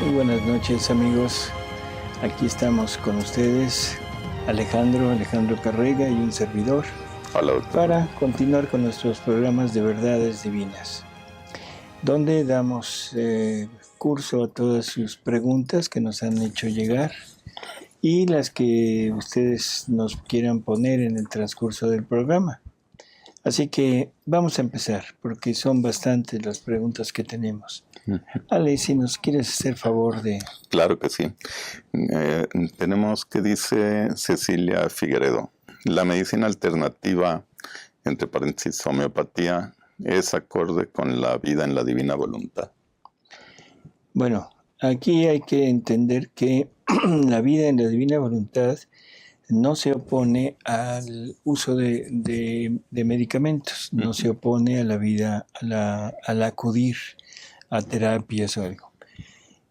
Muy buenas noches, amigos. Aquí estamos con ustedes, Alejandro Carrega y un servidor, para continuar con nuestros programas de verdades divinas, donde damos curso a todas sus preguntas que nos han hecho llegar y las que ustedes nos quieran poner en el transcurso del programa. Así que vamos a empezar, porque son bastantes las preguntas que tenemos. Ale, si nos quieres hacer favor de... Claro que sí. Tenemos que dice Cecilia Figueredo: la medicina alternativa, entre paréntesis homeopatía, es acorde con la vida en la divina voluntad. Bueno, aquí hay que entender que la vida en la divina voluntad no se opone al uso de medicamentos, no se opone a la vida, al acudir a terapias o algo.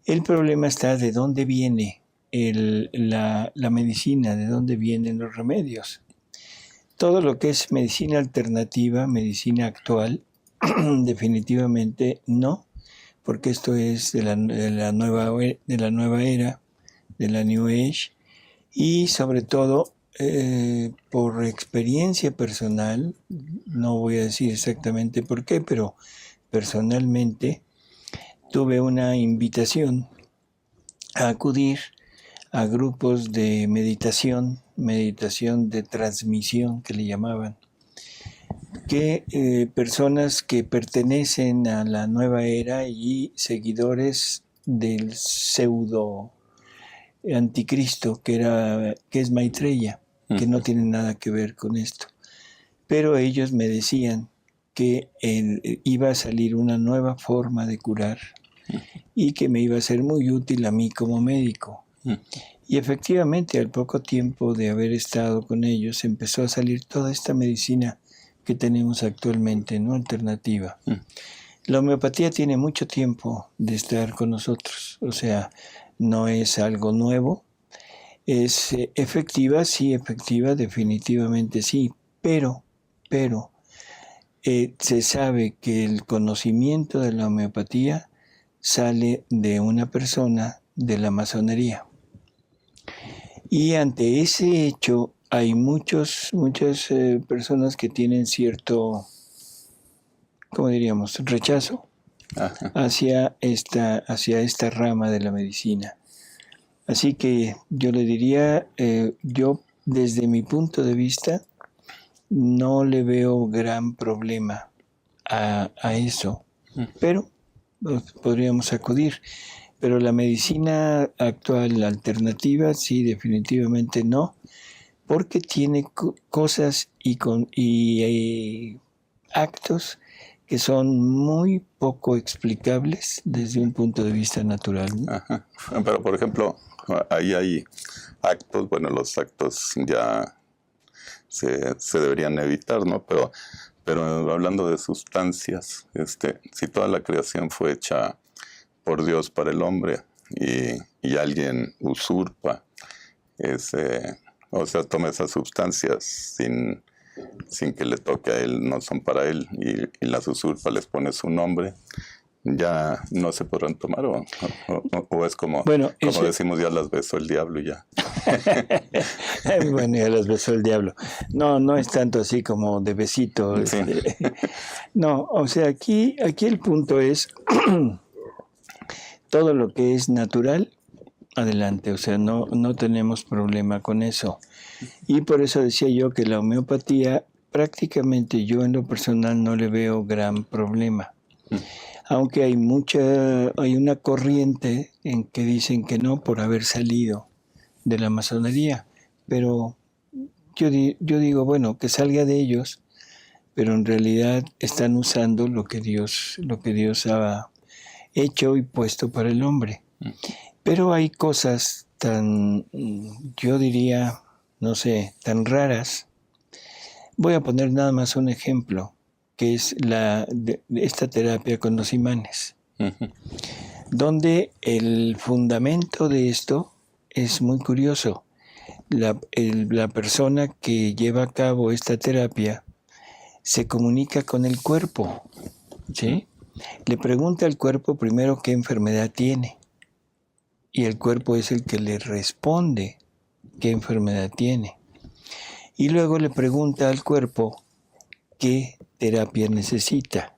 El problema está de dónde viene la medicina, de dónde vienen los remedios. Todo lo que es medicina alternativa, medicina actual, definitivamente no, porque esto es de la nueva era, de la New Age, y sobre todo por experiencia personal, no voy a decir exactamente por qué, pero personalmente tuve una invitación a acudir a grupos de meditación de transmisión que le llamaban, que personas que pertenecen a la nueva era y seguidores del pseudo anticristo que es Maitreya, que no tiene nada que ver con esto. Pero ellos me decían que iba a salir una nueva forma de curar y que me iba a ser muy útil a mí como médico. Y efectivamente, al poco tiempo de haber estado con ellos, empezó a salir toda esta medicina que tenemos actualmente, ¿no? Alternativa. La homeopatía tiene mucho tiempo de estar con nosotros, o sea, no es algo nuevo. Es efectiva, sí, efectiva, definitivamente sí, pero se sabe que el conocimiento de la homeopatía sale de una persona de la masonería. Y ante ese hecho hay muchas personas que tienen cierto, ¿cómo diríamos?, rechazo hacia esta rama de la medicina. Así que yo le diría, yo desde mi punto de vista no le veo gran problema a eso, pero podríamos acudir. Pero la medicina actual, la alternativa, sí, definitivamente no, porque tiene cosas y actos que son muy poco explicables desde un punto de vista natural, ¿no? Ajá. Pero, por ejemplo, ahí hay actos, bueno, los actos ya se deberían evitar, ¿no? Pero hablando de sustancias, si toda la creación fue hecha por Dios para el hombre y alguien usurpa o sea, toma esas sustancias sin que le toque a él, no son para él, y las usurpa, les pone su nombre, ya no se podrán tomar, o es como, bueno, como decimos, ya las besó el diablo y ya. Bueno, ya las besó el diablo. No es tanto así como de besito. Sí. No, o sea, aquí el punto es todo lo que es natural, adelante, o sea, no tenemos problema con eso. Y por eso decía yo que la homeopatía, prácticamente yo en lo personal no le veo gran problema. Aunque hay una corriente en que dicen que no por haber salido de la masonería, pero yo digo, bueno, que salga de ellos, pero en realidad están usando lo que Dios ha hecho y puesto para el hombre. Pero hay cosas tan, yo diría, no sé, tan raras. Voy a poner nada más un ejemplo, que es esta terapia con los imanes, donde el fundamento de esto es muy curioso. La persona que lleva a cabo esta terapia se comunica con el cuerpo, ¿sí? Le pregunta al cuerpo primero qué enfermedad tiene. y el cuerpo es el que le responde qué enfermedad tiene. Y luego le pregunta al cuerpo qué terapia necesita.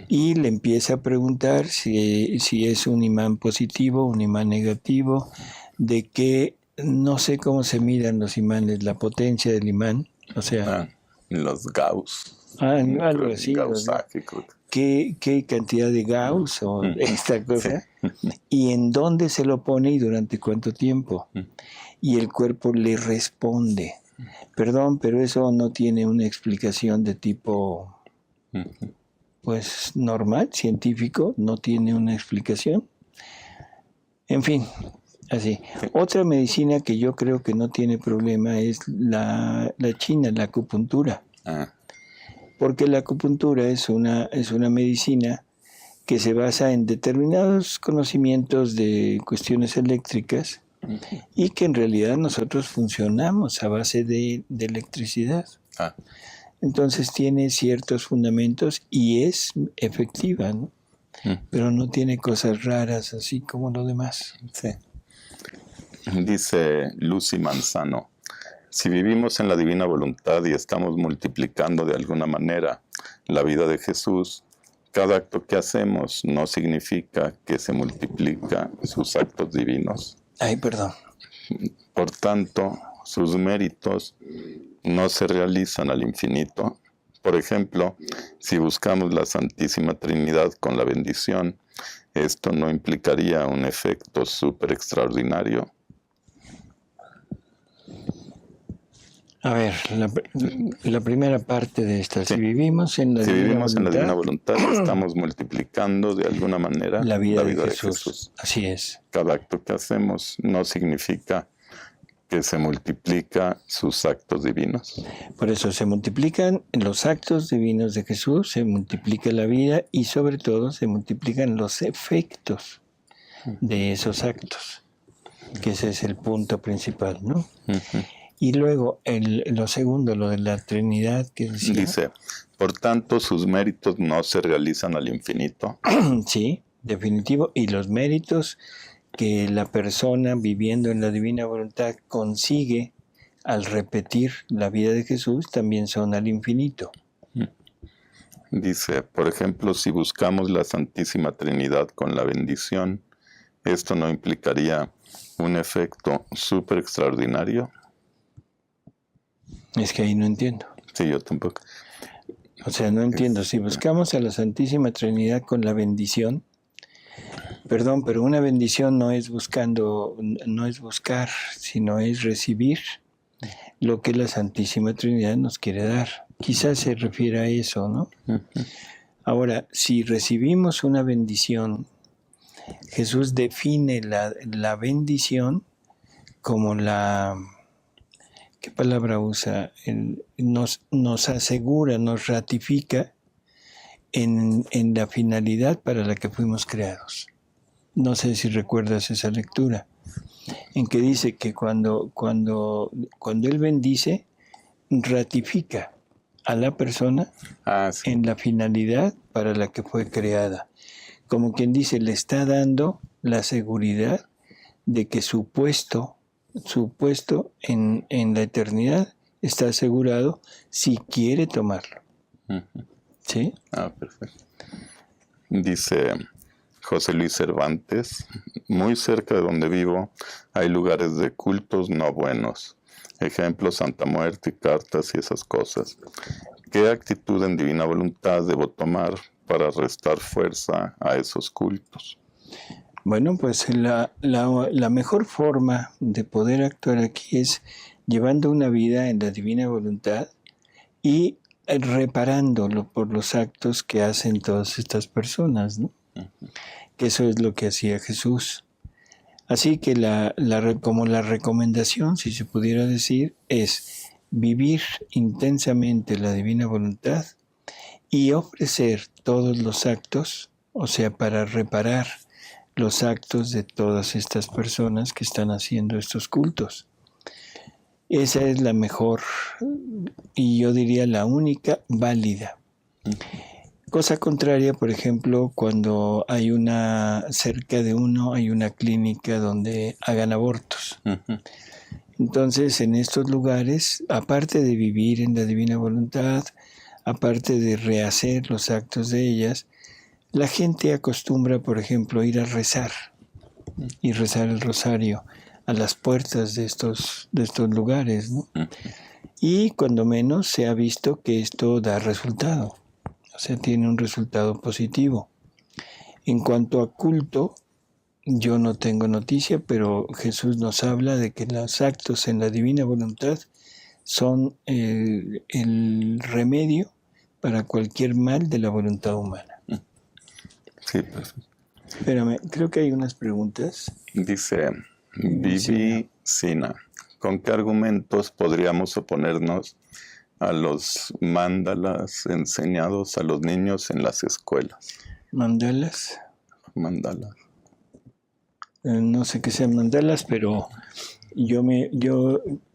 Y le empieza a preguntar si es un imán positivo, un imán negativo, de qué, no sé cómo se miran los imanes, la potencia del imán, o sea... los Gauss. Algo así. Gaussage, ¿Qué cantidad de Gauss o esta cosa? Sí. Y en dónde se lo pone y durante cuánto tiempo. Y el cuerpo le responde. Perdón, pero eso no tiene una explicación de tipo, pues, normal, científico, no tiene una explicación. En fin, así. Otra medicina que yo creo que no tiene problema es la china, la acupuntura. Porque la acupuntura es una medicina que se basa en determinados conocimientos de cuestiones eléctricas y que en realidad nosotros funcionamos a base de electricidad. Entonces tiene ciertos fundamentos y es efectiva, ¿no? Pero no tiene cosas raras así como lo demás. Sí. Dice Lucy Manzano, si vivimos en la divina voluntad y estamos multiplicando de alguna manera la vida de Jesús, cada acto que hacemos no significa que se multiplica sus actos divinos. Ay, perdón. Por tanto, sus méritos no se realizan al infinito. Por ejemplo, si buscamos la Santísima Trinidad con la bendición, ¿esto no implicaría un efecto súper extraordinario? A ver, la primera parte de esta, si vivimos en la divina voluntad, estamos multiplicando de alguna manera la vida de Jesús. Así es. Cada acto que hacemos no significa que se multiplica sus actos divinos. Por eso se multiplican los actos divinos de Jesús, se multiplica la vida y sobre todo se multiplican los efectos de esos actos, que ese es el punto principal, ¿no? Y luego, lo segundo, lo de la Trinidad, que decía... Dice, por tanto, sus méritos no se realizan al infinito. Sí, definitivo. Y los méritos que la persona viviendo en la divina voluntad consigue al repetir la vida de Jesús también son al infinito. Dice, por ejemplo, si buscamos la Santísima Trinidad con la bendición, ¿esto no implicaría un efecto súper extraordinario? Es que ahí no entiendo. Sí, yo tampoco. O sea, no entiendo. Si buscamos a la Santísima Trinidad con la bendición, perdón, pero una bendición no es buscar, sino es recibir lo que la Santísima Trinidad nos quiere dar. Quizás se refiere a eso, ¿no? Ahora, si recibimos una bendición, Jesús define la bendición como la... ¿Qué palabra usa? Nos asegura, nos ratifica en la finalidad para la que fuimos creados. No sé si recuerdas esa lectura, en que dice que cuando Él bendice, ratifica a la persona en la finalidad para la que fue creada. Como quien dice, le está dando la seguridad de que su puesto en la eternidad está asegurado si quiere tomarlo. ¿Sí? Perfecto. Dice José Luis Cervantes, muy cerca de donde vivo hay lugares de cultos no buenos. Ejemplo, Santa Muerte, cartas y esas cosas. ¿Qué actitud en divina voluntad debo tomar para restar fuerza a esos cultos? Bueno, pues la mejor forma de poder actuar aquí es llevando una vida en la divina voluntad y reparándolo por los actos que hacen todas estas personas, ¿no? Que eso es lo que hacía Jesús. Así que como la recomendación, si se pudiera decir, es vivir intensamente la divina voluntad y ofrecer todos los actos, o sea, para reparar los actos de todas estas personas que están haciendo estos cultos. Esa es la mejor y yo diría la única válida. Cosa contraria, por ejemplo, cuando hay cerca de uno hay una clínica donde hagan abortos. Ujú. Entonces, en estos lugares, aparte de vivir en la divina voluntad, aparte de rehacer los actos de ellas, la gente acostumbra, por ejemplo, ir a rezar y rezar el rosario a las puertas de estos lugares, ¿no? Y cuando menos se ha visto que esto da resultado, o sea, tiene un resultado positivo. En cuanto a culto, yo no tengo noticia, pero Jesús nos habla de que los actos en la divina voluntad son el remedio para cualquier mal de la voluntad humana. Sí, pues. Espérame, creo que hay unas preguntas. Dice Vivi Sina, ¿con qué argumentos podríamos oponernos a los mandalas enseñados a los niños en las escuelas? ¿Mandalas? Mandalas. No sé qué sean mandalas, pero yo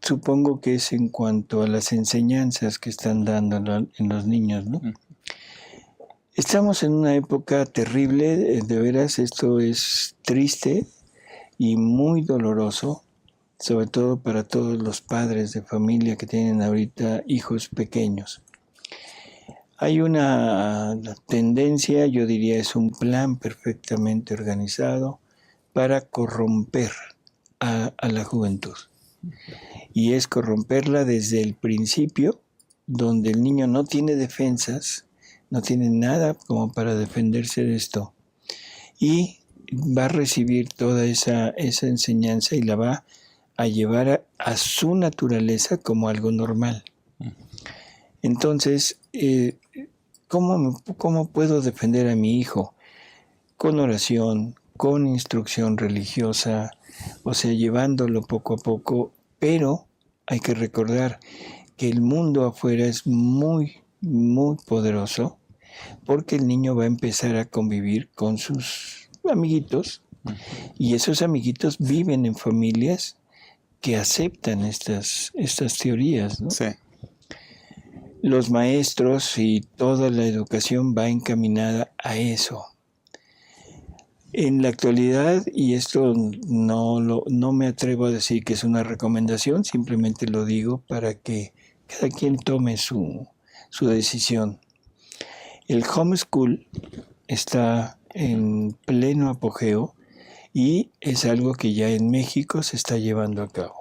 supongo que es en cuanto a las enseñanzas que están dando en los niños, ¿no? Estamos en una época terrible, de veras, esto es triste y muy doloroso, sobre todo para todos los padres de familia que tienen ahorita hijos pequeños. Hay una tendencia, yo diría es un plan perfectamente organizado para corromper a la juventud. Y es corromperla desde el principio, donde el niño no tiene defensas, no tiene nada como para defenderse de esto. Y va a recibir toda esa enseñanza y la va a llevar a su naturaleza como algo normal. Entonces, ¿cómo puedo defender a mi hijo? Con oración, con instrucción religiosa, o sea, llevándolo poco a poco, pero hay que recordar que el mundo afuera es muy, muy poderoso, porque el niño va a empezar a convivir con sus amiguitos, y esos amiguitos viven en familias que aceptan estas teorías, ¿no? Sí. Los maestros y toda la educación va encaminada a eso. En la actualidad, y esto no me atrevo a decir que es una recomendación, simplemente lo digo para que cada quien tome su decisión. El homeschool está en pleno apogeo y es algo que ya en México se está llevando a cabo.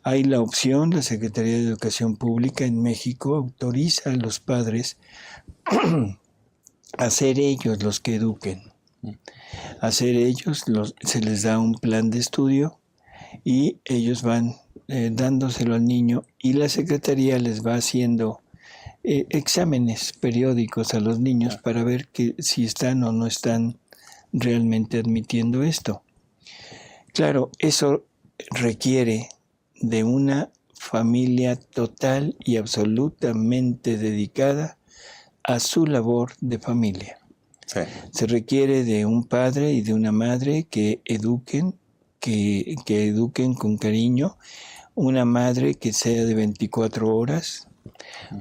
Hay la opción, la Secretaría de Educación Pública en México autoriza a los padres a ser ellos los que eduquen. A ser ellos, se les da un plan de estudio y ellos van dándoselo al niño y la Secretaría les va haciendo exámenes periódicos a los niños para ver si están o no están realmente admitiendo esto. Claro, eso requiere de una familia total y absolutamente dedicada a su labor de familia. Sí. Se requiere de un padre y de una madre que eduquen, que eduquen con cariño, una madre que sea de 24 horas,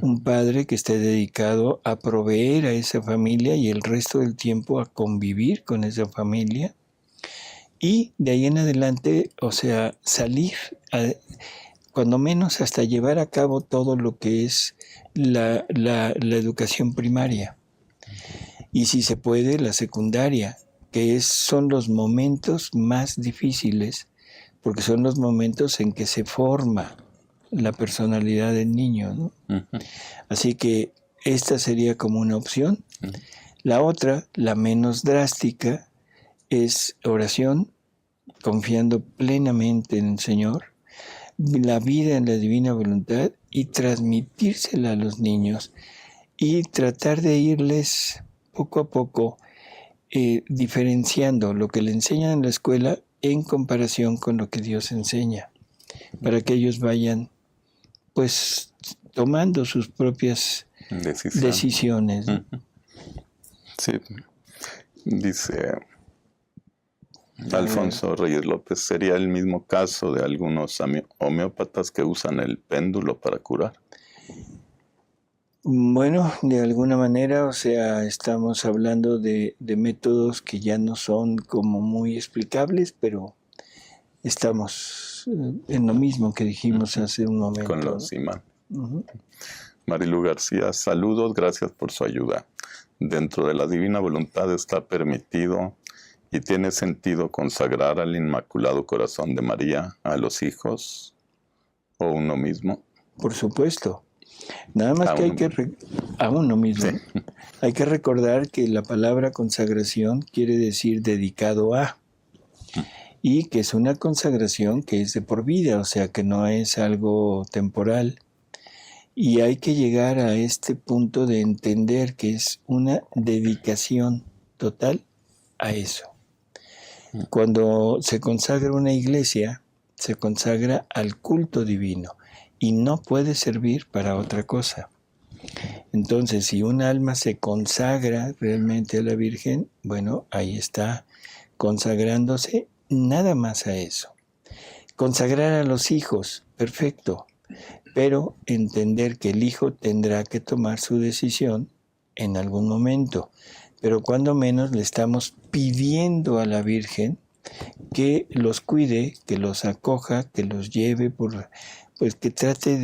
un padre que esté dedicado a proveer a esa familia y el resto del tiempo a convivir con esa familia. Y de ahí en adelante, o sea, salir, cuando menos hasta llevar a cabo todo lo que es la educación primaria. Y si se puede, la secundaria, que son los momentos más difíciles, porque son los momentos en que se forma la personalidad del niño, ¿no? Así que esta sería como una opción. La otra, la menos drástica, es oración, confiando plenamente en el Señor, la vida en la divina voluntad y transmitírsela a los niños y tratar de irles poco a poco diferenciando lo que le enseñan en la escuela en comparación con lo que Dios enseña, para que ellos vayan pues tomando sus propias decisiones. Sí, dice Alfonso Reyes López, ¿sería el mismo caso de algunos homeópatas que usan el péndulo para curar? Bueno, de alguna manera, o sea, estamos hablando de métodos que ya no son como muy explicables, pero estamos en lo mismo que dijimos hace un momento, con ¿no? los imanes. Ujú. Marilu García, saludos, gracias por su ayuda. Dentro de la divina voluntad está permitido y tiene sentido consagrar al Inmaculado Corazón de María a los hijos o uno mismo. Por supuesto. Nada más A que hay uno que, mismo. a uno mismo, Sí. ¿no? Hay que recordar que la palabra consagración quiere decir dedicado a, y que es una consagración que es de por vida, o sea que no es algo temporal. Y hay que llegar a este punto de entender que es una dedicación total a eso. Cuando se consagra una iglesia, se consagra al culto divino y no puede servir para otra cosa. Entonces, si un alma se consagra realmente a la Virgen, bueno, ahí está consagrándose nada más a eso. Consagrar a los hijos, perfecto, pero entender que el hijo tendrá que tomar su decisión en algún momento, pero cuando menos le estamos pidiendo a la Virgen que los cuide, que los acoja, que los lleve, pues que trate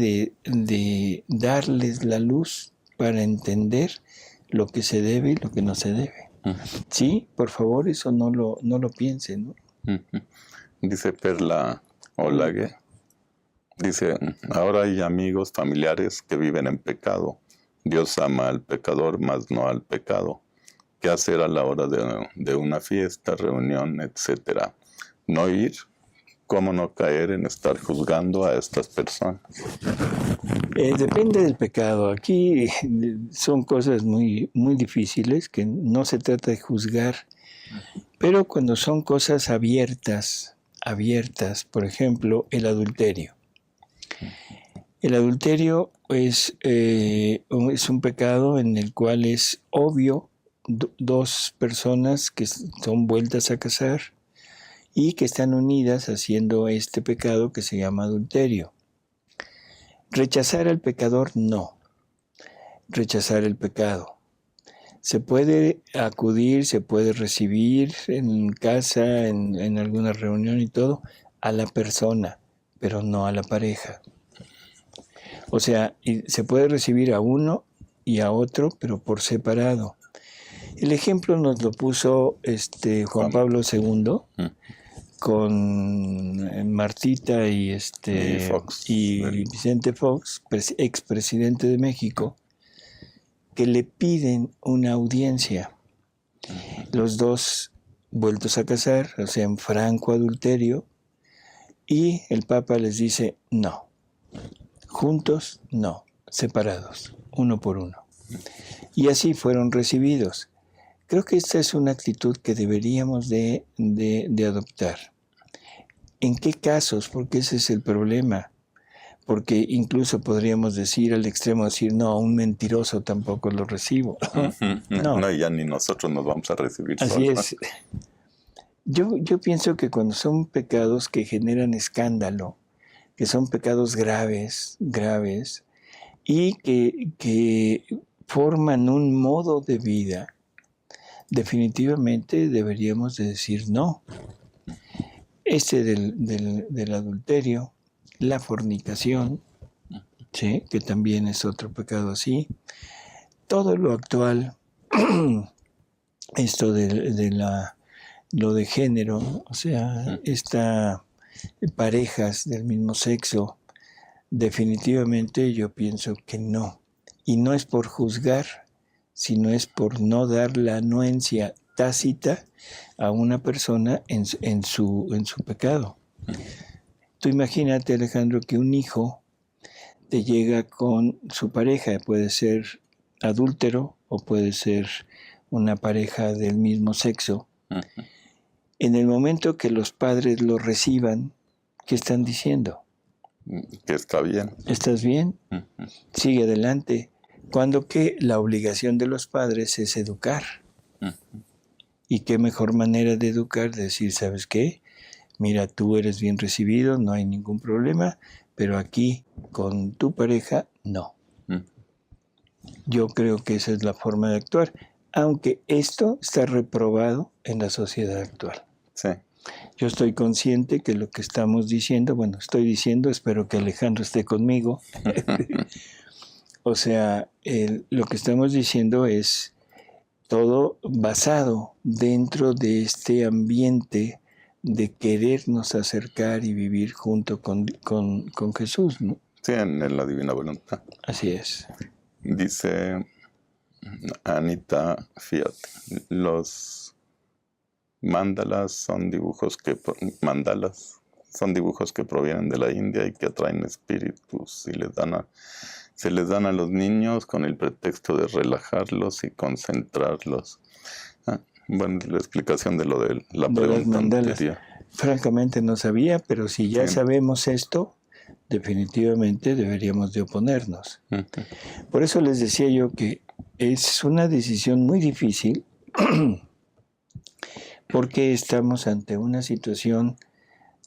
de darles la luz para entender lo que se debe y lo que no se debe. Sí, por favor, eso no lo piensen, ¿no? Dice Perla Olague, dice, ahora hay amigos, familiares que viven en pecado. Dios ama al pecador, mas no al pecado. ¿Qué hacer a la hora de una fiesta, reunión, etcétera? No ir. ¿Cómo no caer en estar juzgando a estas personas? Depende del pecado. Aquí son cosas muy, muy difíciles que no se trata de juzgar, pero cuando son cosas abiertas, por ejemplo, el adulterio. El adulterio es un pecado en el cual es obvio dos personas que son vueltas a casar y que están unidas haciendo este pecado que se llama adulterio. Rechazar al pecador, no. Rechazar el pecado. Se puede acudir, se puede recibir en casa, en alguna reunión y todo, a la persona, pero no a la pareja. O sea, se puede recibir a uno y a otro, pero por separado. El ejemplo nos lo puso Juan Pablo II con Martita y Vicente Fox, expresidente de México, que le piden una audiencia. Los dos vueltos a casar, o sea, en franco adulterio, y el Papa les dice no. Juntos, no. Separados, uno por uno. Y así fueron recibidos. Creo que esta es una actitud que deberíamos de adoptar. ¿En qué casos? Porque ese es el problema. Porque incluso podríamos decir al extremo, decir, no, un mentiroso tampoco lo recibo. No, ya ni nosotros nos vamos a recibir. Así es. Yo pienso que cuando son pecados que generan escándalo, que son pecados graves, y que forman un modo de vida, definitivamente deberíamos de decir no. Del adulterio, la fornicación, ¿sí? Que también es otro pecado así. Todo lo actual, esto lo de género, o sea, parejas del mismo sexo, definitivamente yo pienso que no. Y no es por juzgar, sino es por no dar la anuencia tácita a una persona en su pecado. Tú imagínate, Alejandro, que un hijo te llega con su pareja, puede ser adúltero o puede ser una pareja del mismo sexo. En el momento que los padres lo reciban, ¿qué están diciendo? Que está bien. ¿Estás bien? Sigue adelante. Cuando que la obligación de los padres es educar. Y qué mejor manera de educar, de decir, ¿sabes qué? Mira, tú eres bien recibido, no hay ningún problema, pero aquí con tu pareja, no. Yo creo que esa es la forma de actuar, aunque esto está reprobado en la sociedad actual. Sí. Yo estoy consciente que lo que estamos diciendo, bueno, estoy diciendo, espero que Alejandro esté conmigo. O sea, lo que estamos diciendo es todo basado dentro de este ambiente de querernos acercar y vivir junto con Jesús, ¿no? Sí, en la divina voluntad. Así es. Dice Anita Fiat, los mandalas son dibujos que provienen de la India y que atraen espíritus y se les dan a los niños con el pretexto de relajarlos y concentrarlos. Bueno, la explicación de lo de la pregunta anterior. Francamente no sabía, pero si ya sabemos esto, definitivamente deberíamos de oponernos. Por eso les decía yo que es una decisión muy difícil porque estamos ante una situación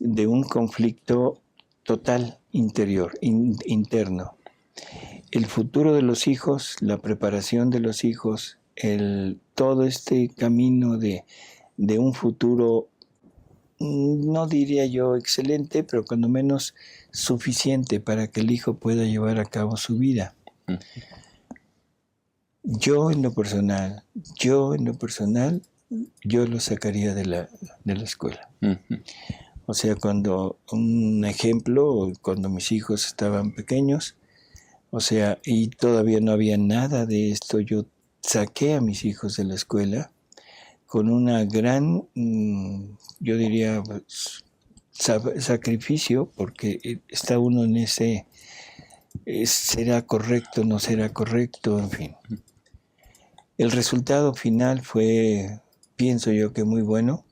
de un conflicto total interior, interno. El futuro de los hijos, la preparación de los hijos, todo este camino de un futuro, no diría yo excelente, pero cuando menos suficiente para que el hijo pueda llevar a cabo su vida. Yo en lo personal, yo lo sacaría de la escuela. O sea, un ejemplo, cuando mis hijos estaban pequeños, o sea, y todavía no había nada de esto, yo saqué a mis hijos de la escuela con una gran, yo diría, sacrificio, porque está uno en ese, será correcto, no será correcto, en fin. El resultado final fue, pienso yo que muy bueno.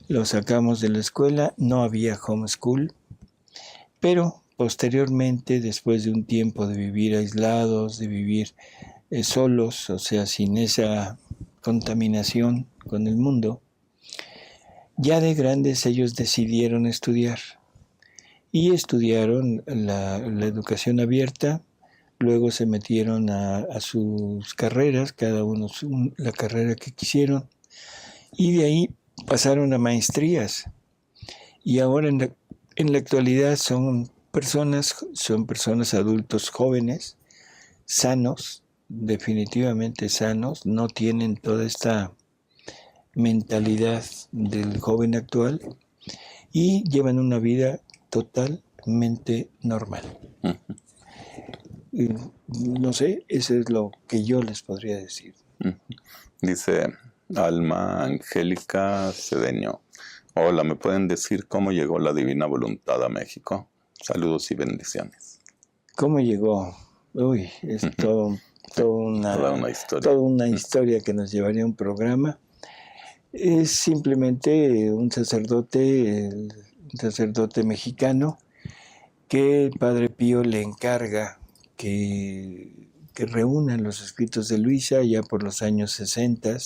Lo sacamos de la escuela, no había homeschool, pero posteriormente, después de un tiempo de vivir aislados, de vivir solos, o sea, sin esa contaminación con el mundo, ya de grandes ellos decidieron estudiar y estudiaron la educación abierta, luego se metieron a sus carreras, cada uno la carrera que quisieron, y de ahí pasaron a maestrías y ahora en la actualidad son personas adultos jóvenes, sanos, definitivamente sanos, no tienen toda esta mentalidad del joven actual y llevan una vida totalmente normal. No sé, eso es lo que yo les podría decir. Dice Alma Angélica Cedeño. Hola, ¿me pueden decir cómo llegó la Divina Voluntad a México? Saludos y bendiciones. ¿Cómo llegó? Uy, es toda una historia que nos llevaría a un programa. Es simplemente un sacerdote mexicano que el Padre Pío le encarga que reúnan los escritos de Luisa ya por los años 60.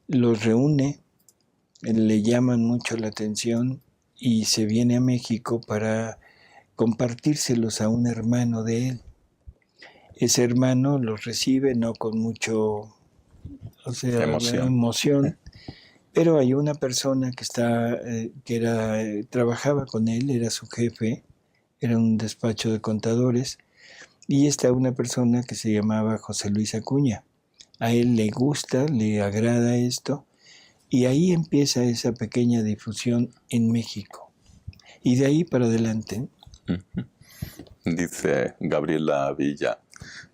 Los reúne, le llaman mucho la atención y se viene a México para compartírselos a un hermano de él. Ese hermano los recibe no con mucho, emoción, pero hay una persona que trabajaba con él, era su jefe, era un despacho de contadores, y está una persona que se llamaba José Luis Acuña. A él le gusta, le agrada esto, y ahí empieza esa pequeña difusión en México. Y de ahí para adelante. Dice Gabriela Villa.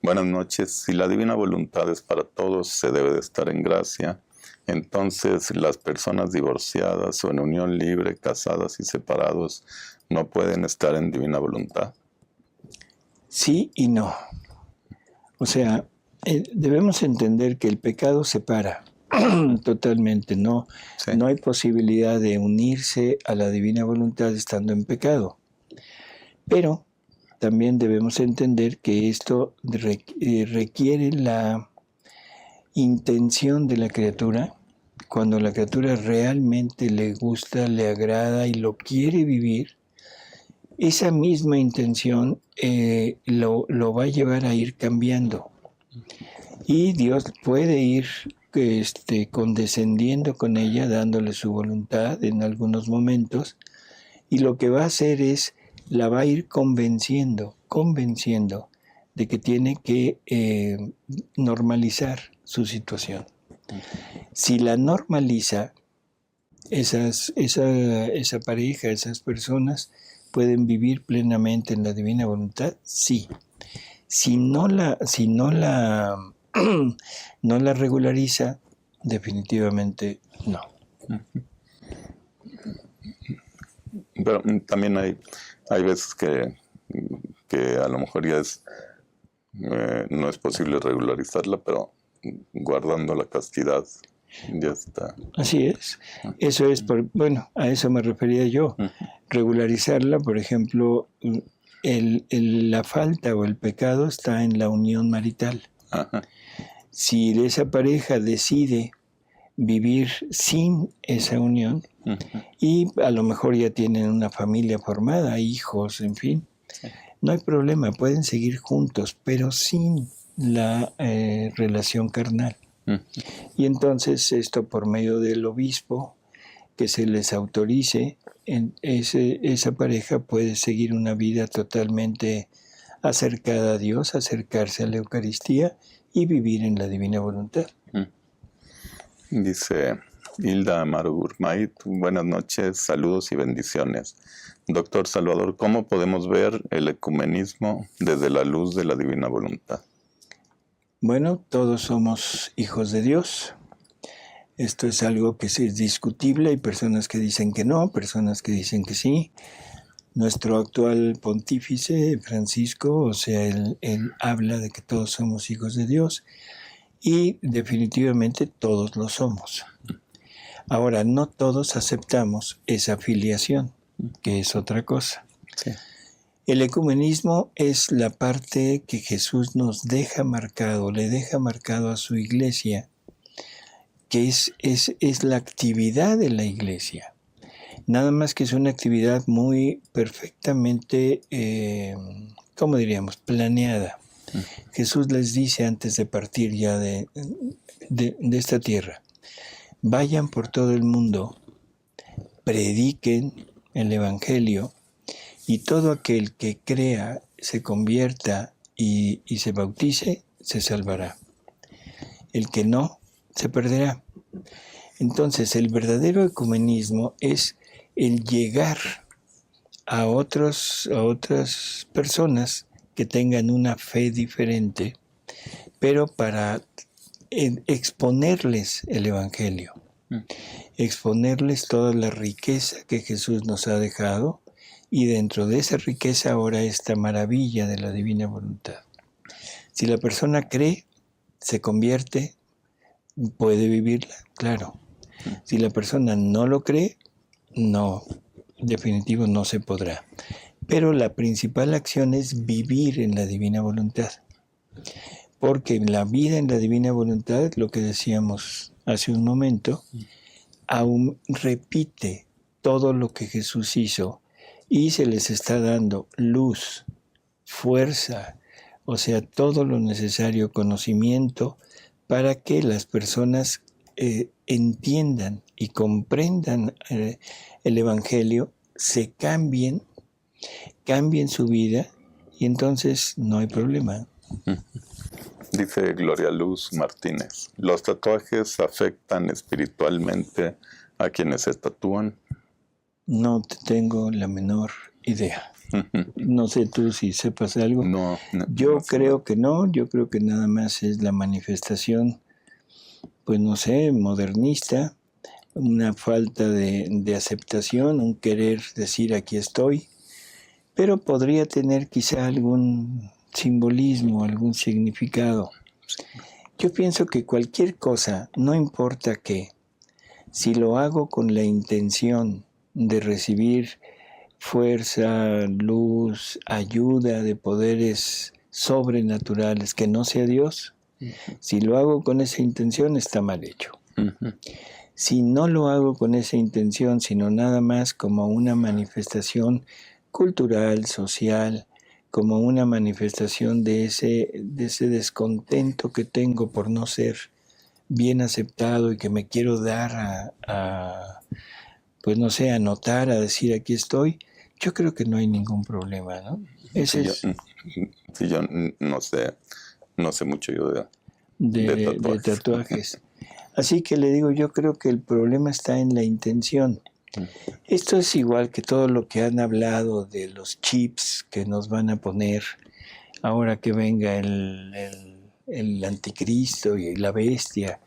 Buenas noches. Si la divina voluntad es para todos, se debe de estar en gracia. Entonces, las personas divorciadas o en unión libre, casadas y separados, ¿no pueden estar en divina voluntad? Sí y no. O sea, debemos entender que el pecado separa totalmente. No hay posibilidad de unirse a la divina voluntad estando en pecado. Pero también debemos entender que esto requiere la intención de la criatura. Cuando la criatura realmente le gusta, le agrada y lo quiere vivir, esa misma intención lo va a llevar a ir cambiando. Y Dios puede ir condescendiendo con ella, dándole su voluntad en algunos momentos, y lo que va a hacer es, la va a ir convenciendo de que tiene que normalizar su situación. Si la normaliza, esa pareja, esas personas pueden vivir plenamente en la divina voluntad, sí. Si no la no la regulariza, definitivamente no. Pero también hay veces que a lo mejor ya no es posible regularizarla, pero guardando la castidad ya está. Así es. Eso es, bueno, a eso me refería yo. Regularizarla, por ejemplo, la falta o el pecado está en la unión marital. Ajá. Si esa pareja decide vivir sin esa unión, y a lo mejor ya tienen una familia formada, hijos, en fin, no hay problema, pueden seguir juntos, pero sin la relación carnal. Y entonces esto por medio del obispo, que se les autorice, esa pareja puede seguir una vida totalmente acercada a Dios, acercarse a la Eucaristía y vivir en la divina voluntad. Dice Hilda Amaro Gurmay, buenas noches, saludos y bendiciones. Doctor Salvador, ¿cómo podemos ver el ecumenismo desde la luz de la divina voluntad? Bueno, todos somos hijos de Dios. Esto es algo que es discutible. Hay personas que dicen que no, personas que dicen que sí. Nuestro actual pontífice, Francisco, o sea, él habla de que todos somos hijos de Dios y definitivamente todos lo somos. Ahora, no todos aceptamos esa filiación, que es otra cosa. Sí. El ecumenismo es la parte que Jesús nos deja marcado, le deja marcado a su iglesia, que es la actividad de la iglesia. Nada más que es una actividad muy perfectamente, ¿cómo diríamos?, planeada. Jesús les dice antes de partir ya de esta tierra, vayan por todo el mundo, prediquen el Evangelio, y todo aquel que crea, se convierta y se bautice, se salvará. El que no, se perderá. Entonces, el verdadero ecumenismo es el llegar a otras personas que tengan una fe diferente, pero para exponerles el Evangelio, exponerles toda la riqueza que Jesús nos ha dejado, y dentro de esa riqueza ahora esta maravilla de la divina voluntad. Si la persona cree, se convierte, puede vivirla, claro. Si la persona no lo cree, no, definitivo no se podrá. Pero la principal acción es vivir en la divina voluntad. Porque la vida en la divina voluntad, lo que decíamos hace un momento, aún repite todo lo que Jesús hizo y se les está dando luz, fuerza, o sea, todo lo necesario, conocimiento, para que las personas entiendan y comprendan el Evangelio, se cambien su vida y entonces no hay problema. Dice Gloria Luz Martínez, ¿los tatuajes afectan espiritualmente a quienes se tatúan? No tengo la menor idea. No sé tú si sepas algo. No, yo creo que no, yo creo que nada más es la manifestación, pues no sé, modernista, una falta de aceptación, un querer decir aquí estoy, pero podría tener quizá algún simbolismo, algún significado. Yo pienso que cualquier cosa, no importa qué, si lo hago con la intención de recibir fuerza, luz, ayuda de poderes sobrenaturales, que no sea Dios, si lo hago con esa intención está mal hecho. Si no lo hago con esa intención, sino nada más como una manifestación cultural, social, como una manifestación de ese descontento que tengo por no ser bien aceptado y que me quiero dar pues no sé, a notar, a decir aquí estoy, yo creo que no hay ningún problema, ¿no? Ese yo no sé mucho yo de tatuajes. Así que le digo, yo creo que el problema está en la intención. Esto es igual que todo lo que han hablado de los chips que nos van a poner ahora que venga el anticristo y la bestia,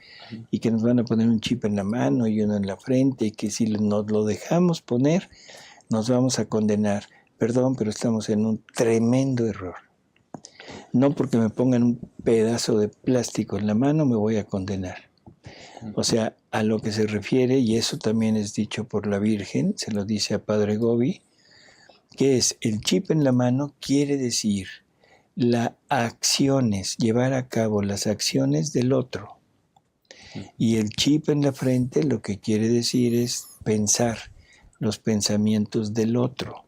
y que nos van a poner un chip en la mano y uno en la frente, y que si nos lo dejamos poner, nos vamos a condenar. Perdón, pero estamos en un tremendo error. No porque me pongan un pedazo de plástico en la mano me voy a condenar. O sea, a lo que se refiere, y eso también es dicho por la Virgen, se lo dice a Padre Gobi, que es el chip en la mano quiere decir las acciones, llevar a cabo las acciones del otro. Y el chip en la frente lo que quiere decir es pensar los pensamientos del otro.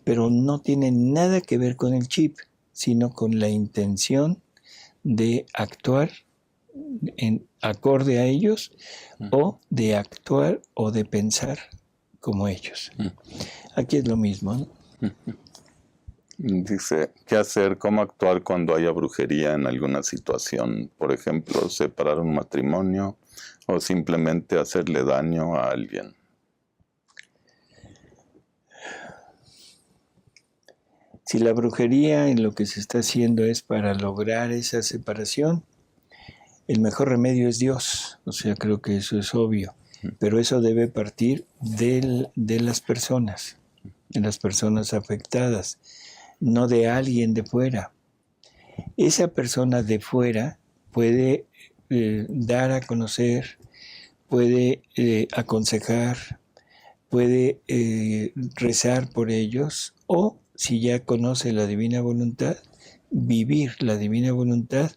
Pero no tiene nada que ver con el chip, sino con la intención de actuar en acorde a ellos o de actuar o de pensar como ellos. Aquí es lo mismo, ¿no? Dice, ¿qué hacer? ¿Cómo actuar cuando haya brujería en alguna situación? Por ejemplo, separar un matrimonio o simplemente hacerle daño a alguien. Si la brujería en lo que se está haciendo es para lograr esa separación, el mejor remedio es Dios. O sea, creo que eso es obvio. Pero eso debe partir de las personas afectadas, no de alguien de fuera. Esa persona de fuera puede dar a conocer, puede aconsejar, puede rezar por ellos, o si ya conoce la divina voluntad, vivir la divina voluntad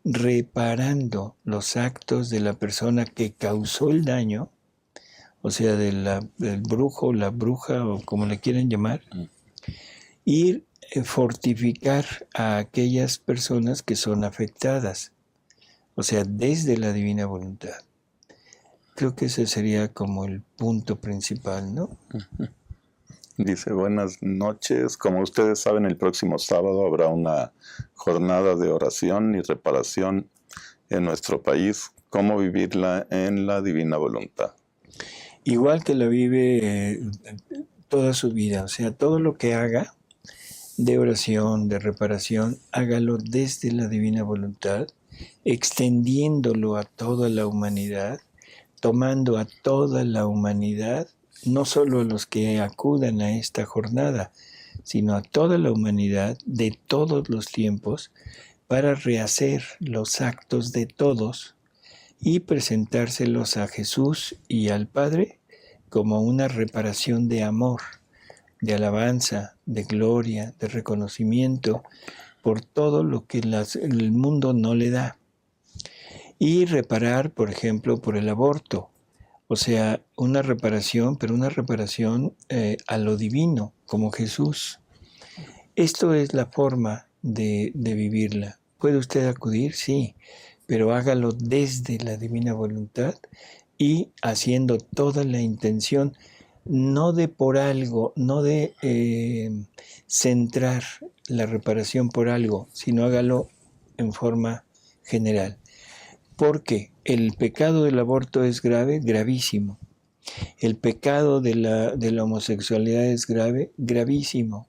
reparando los actos de la persona que causó el daño, o sea, del brujo, la bruja, o como le quieran llamar, y fortificar a aquellas personas que son afectadas, o sea, desde la divina voluntad. Creo que ese sería como el punto principal, ¿no? Dice, buenas noches. Como ustedes saben, el próximo sábado habrá una jornada de oración y reparación en nuestro país. ¿Cómo vivirla en la divina voluntad? Igual que la vive toda su vida, o sea, todo lo que haga de oración, de reparación, hágalo desde la divina voluntad, extendiéndolo a toda la humanidad, tomando a toda la humanidad, no solo a los que acudan a esta jornada, sino a toda la humanidad de todos los tiempos, para rehacer los actos de todos y presentárselos a Jesús y al Padre como una reparación de amor, de alabanza, de gloria, de reconocimiento por todo lo que el mundo no le da. Y reparar, por ejemplo, por el aborto. O sea, una reparación, pero una reparación a lo divino, como Jesús. Esto es la forma de vivirla. ¿Puede usted acudir? Sí, pero hágalo desde la divina voluntad y haciendo toda la intención, no de por algo, no de centrar la reparación por algo, sino hágalo en forma general. Porque el pecado del aborto es grave, gravísimo. El pecado de la homosexualidad es grave, gravísimo.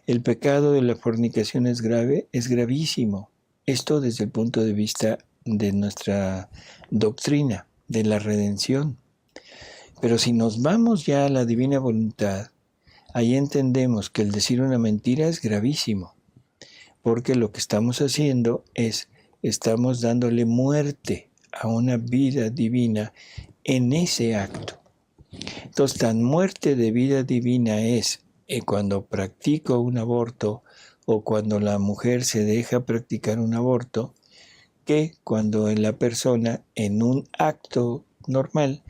El pecado de la fornicación es grave, es gravísimo. Esto desde el punto de vista de nuestra doctrina, de la redención. Pero si nos vamos ya a la divina voluntad, ahí entendemos que el decir una mentira es gravísimo. Porque lo que estamos haciendo es, estamos dándole muerte a una vida divina en ese acto. Entonces, tan muerte de vida divina es cuando practico un aborto o cuando la mujer se deja practicar un aborto, que cuando la persona en un acto normal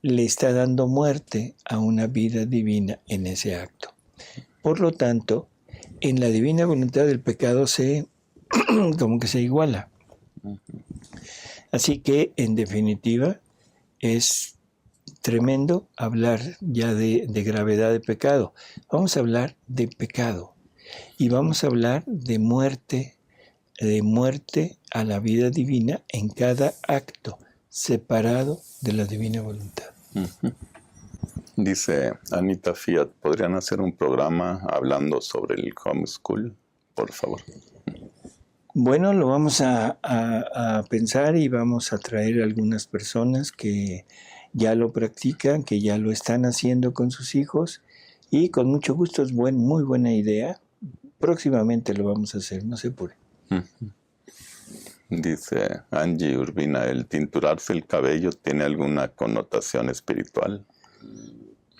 le está dando muerte a una vida divina en ese acto. Por lo tanto, en la divina voluntad del pecado como que se iguala. Así que, en definitiva, es tremendo hablar ya de gravedad de pecado. Vamos a hablar de pecado y vamos a hablar de muerte a la vida divina en cada acto separado de la divina voluntad. Dice Anita Fiat, ¿podrían hacer un programa hablando sobre el homeschool, por favor? Bueno, lo vamos a pensar y vamos a traer algunas personas que ya lo practican, que ya lo están haciendo con sus hijos y con mucho gusto es muy buena idea. Próximamente lo vamos a hacer, no se apure. Dice Angie Urbina, ¿el tinturarse el cabello tiene alguna connotación espiritual?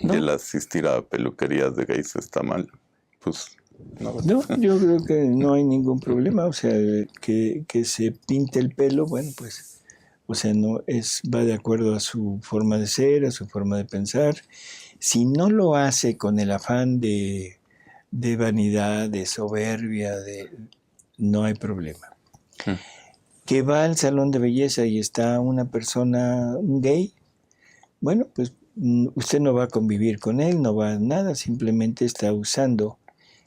No. ¿Y el asistir a peluquerías de gays está mal? Pues no, yo creo que no hay ningún problema, o sea, que se pinte el pelo, bueno, pues, o sea, va de acuerdo a su forma de ser, a su forma de pensar. Si no lo hace con el afán de vanidad, de soberbia, no hay problema. Que va al salón de belleza y está un gay, bueno, pues usted no va a convivir con él, no va a nada, simplemente está usando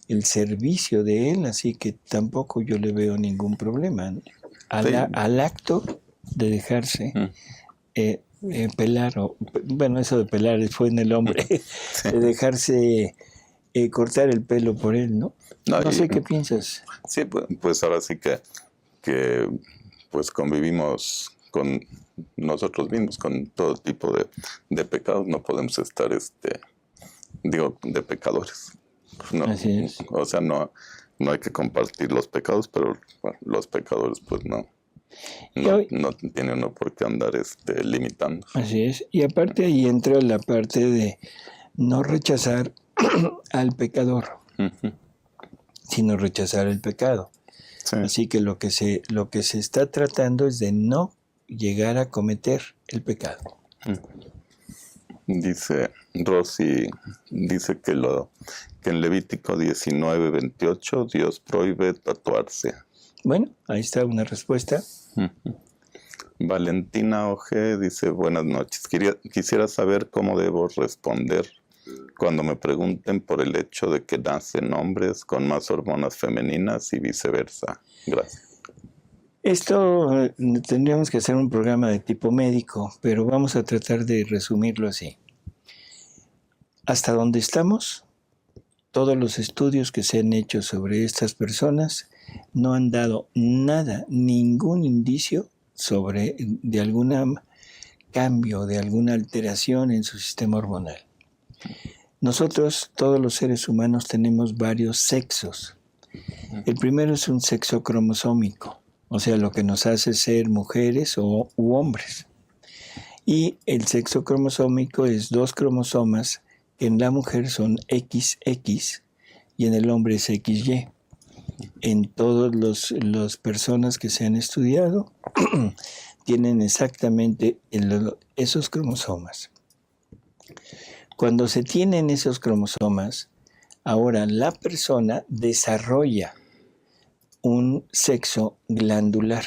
el servicio de él, así que tampoco yo le veo ningún problema, ¿no? Al acto de dejarse pelar, bueno, eso de pelar fue en el hombre, de dejarse cortar el pelo por él, ¿no? No sé qué piensas. Sí, pues ahora sí que pues convivimos con nosotros mismos, con todo tipo de pecados, no podemos estar, de pecadores. No, así es. O sea, no hay que compartir los pecados, pero bueno, los pecadores pues no tiene uno por qué andar limitando. Así es. Y aparte ahí entra la parte de no rechazar al pecador, sino rechazar el pecado. Sí. Así que lo que se está tratando es de no llegar a cometer el pecado. Dice Rosy, dice que en Levítico 19:28 Dios prohíbe tatuarse. Bueno, ahí está una respuesta. Valentina Oje dice, buenas noches. Quisiera saber cómo debo responder cuando me pregunten por el hecho de que nacen hombres con más hormonas femeninas y viceversa. Gracias. Esto tendríamos que hacer un programa de tipo médico, pero vamos a tratar de resumirlo así. Hasta donde estamos, todos los estudios que se han hecho sobre estas personas no han dado ningún indicio de algún cambio, de alguna alteración en su sistema hormonal. Nosotros, todos los seres humanos, tenemos varios sexos. El primero es un sexo cromosómico, o sea, lo que nos hace ser mujeres u hombres. Y el sexo cromosómico es 2 cromosomas que en la mujer son XX y en el hombre es XY. En todas las personas que se han estudiado tienen exactamente esos cromosomas. Cuando se tienen esos cromosomas, ahora la persona desarrolla un sexo glandular.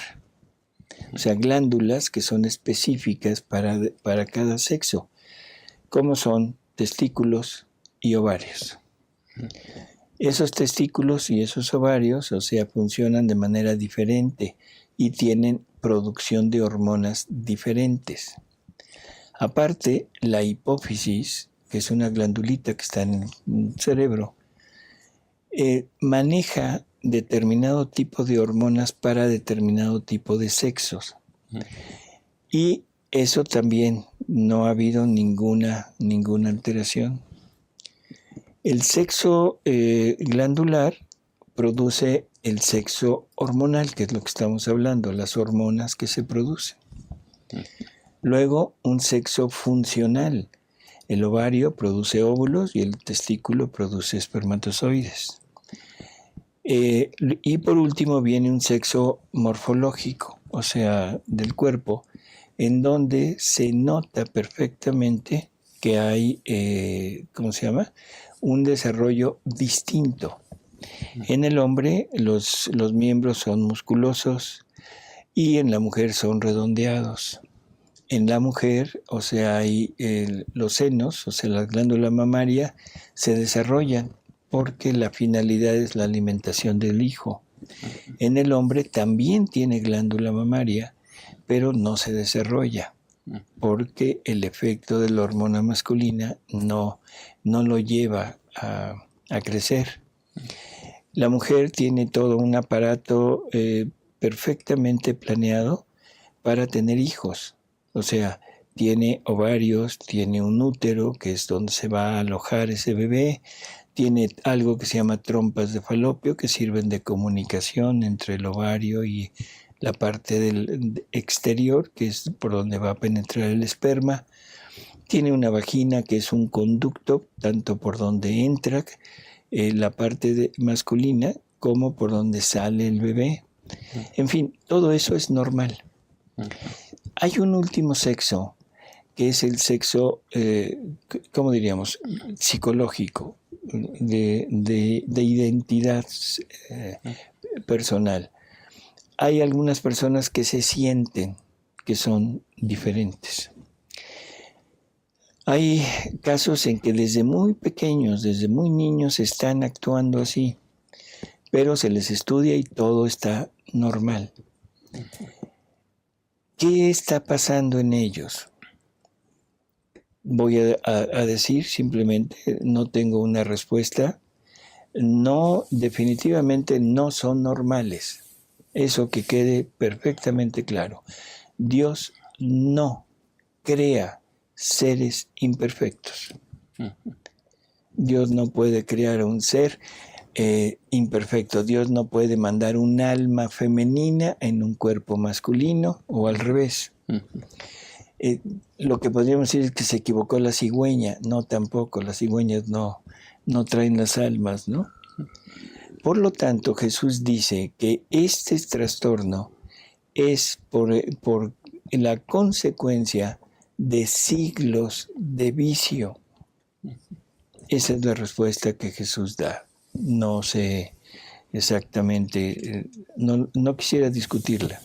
O sea, glándulas que son específicas para cada sexo, como son testículos y ovarios. Esos testículos y esos ovarios, o sea, funcionan de manera diferente y tienen producción de hormonas diferentes. Aparte, la hipófisis, que es una glandulita que está en el cerebro, maneja determinado tipo de hormonas para determinado tipo de sexos. Y eso también no ha habido ninguna alteración. El sexo glandular produce el sexo hormonal, que es lo que estamos hablando, las hormonas que se producen. Luego, un sexo funcional. El ovario produce óvulos y el testículo produce espermatozoides. Y por último viene un sexo morfológico, o sea, del cuerpo, en donde se nota perfectamente que hay, un desarrollo distinto. En el hombre los miembros son musculosos y en la mujer son redondeados. En la mujer, o sea, los senos, o sea, la glándula mamaria, se desarrollan porque la finalidad es la alimentación del hijo. En el hombre también tiene glándula mamaria, pero no se desarrolla porque el efecto de la hormona masculina no lo lleva a crecer. La mujer tiene todo un aparato perfectamente planeado para tener hijos. O sea, tiene ovarios, tiene un útero, que es donde se va a alojar ese bebé, tiene algo que se llama trompas de falopio, que sirven de comunicación entre el ovario y la parte del exterior, que es por donde va a penetrar el esperma. Tiene una vagina, que es un conducto, tanto por donde entra la parte masculina como por donde sale el bebé. En fin, todo eso es normal. Hay un último sexo, que es el sexo, ¿cómo diríamos?, psicológico, de identidad personal. Hay algunas personas que se sienten que son diferentes. Hay casos en que desde muy pequeños, desde muy niños, están actuando así, pero se les estudia y todo está normal. ¿Qué está pasando en ellos? Voy a decir simplemente, no tengo una respuesta. No, definitivamente no son normales. Eso que quede perfectamente claro. Dios no crea seres imperfectos. Dios no puede crear un ser imperfecto. Dios no puede mandar un alma femenina en un cuerpo masculino o al revés. Lo que podríamos decir es que se equivocó la cigüeña. No, tampoco. Las cigüeñas no traen las almas, ¿no? Por lo tanto, Jesús dice que este trastorno es por la consecuencia de siglos de vicio. Esa es la respuesta que Jesús da. No sé exactamente, no quisiera discutirla.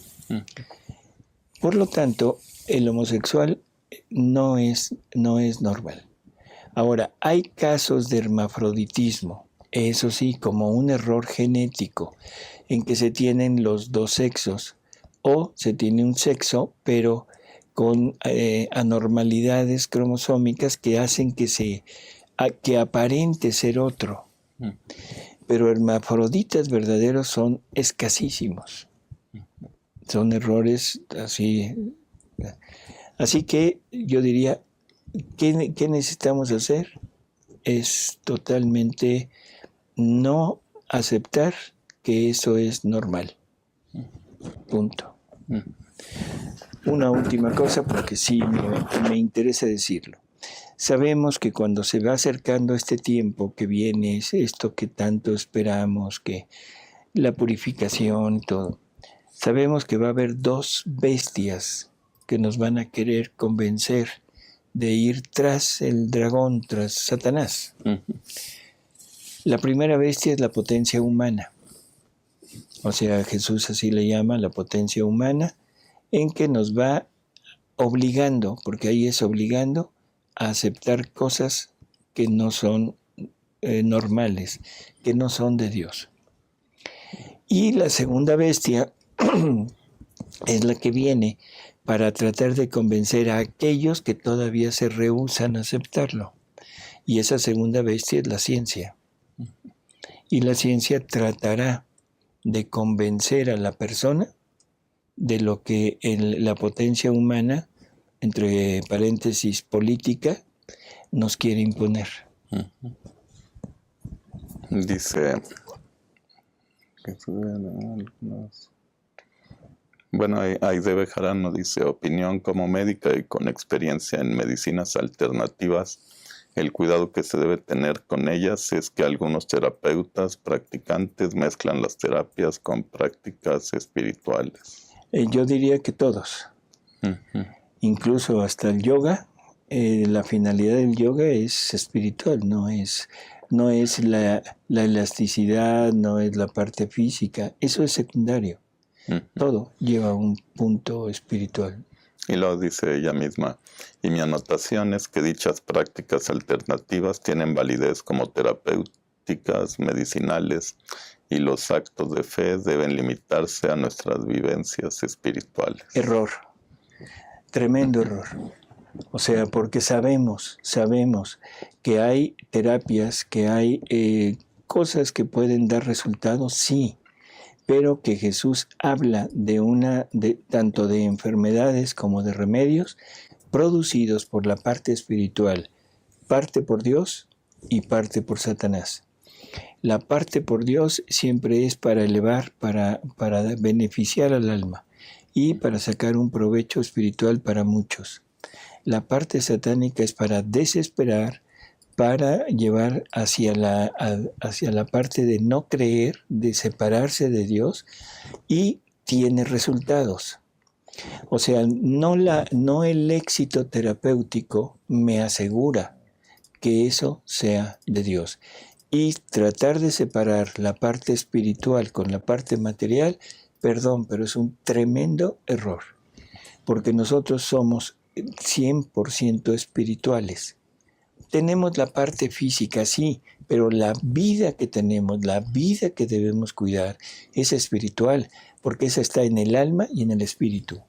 Por lo tanto, el homosexual no es normal. Ahora, hay casos de hermafroditismo, eso sí, como un error genético, en que se tienen los dos sexos, o se tiene un sexo, pero con anormalidades cromosómicas que hacen que aparente ser otro. Pero hermafroditas verdaderos son escasísimos. Son errores así. Así que yo diría, ¿qué necesitamos hacer? Es totalmente no aceptar que eso es normal. Punto. Una última cosa, porque sí me interesa decirlo. Sabemos que cuando se va acercando este tiempo que viene, es esto que tanto esperamos, que la purificación y todo, sabemos que va a haber dos bestias que nos van a querer convencer de ir tras el dragón, tras Satanás. La primera bestia es la potencia humana. O sea, Jesús así le llama, la potencia humana, en que nos va obligando, porque ahí es obligando, a aceptar cosas que no son normales, que no son de Dios. Y la segunda bestia es la que viene para tratar de convencer a aquellos que todavía se rehúsan a aceptarlo. Y esa segunda bestia es la ciencia. Y la ciencia tratará de convencer a la persona de lo que la potencia humana, entre paréntesis política, nos quiere imponer. Dice, bueno, Aide Bejarano dice, opinión como médica y con experiencia en medicinas alternativas, el cuidado que se debe tener con ellas es que algunos terapeutas practicantes mezclan las terapias con prácticas espirituales. Yo diría que todos. Incluso hasta el yoga. La finalidad del yoga es espiritual, no es no es la elasticidad, no es la parte física, eso es secundario. Todo lleva a un punto espiritual. Y luego dice ella misma, y mi anotación es que dichas prácticas alternativas tienen validez como terapéuticas, medicinales, y los actos de fe deben limitarse a nuestras vivencias espirituales. Error, tremendo error. O sea, porque sabemos que hay terapias, que hay cosas que pueden dar resultados, sí, pero que Jesús habla tanto de enfermedades como de remedios producidos por la parte espiritual, parte por Dios y parte por Satanás. La parte por Dios siempre es para elevar, para beneficiar al alma y para sacar un provecho espiritual para muchos. La parte satánica es para desesperar, para llevar hacia la parte de no creer, de separarse de Dios, y tiene resultados. O sea, no el éxito terapéutico me asegura que eso sea de Dios. Y tratar de separar la parte espiritual con la parte material, perdón, pero es un tremendo error, porque nosotros somos 100% espirituales. Tenemos la parte física, sí, pero la vida que tenemos, la vida que debemos cuidar es espiritual, porque esa está en el alma y en el espíritu.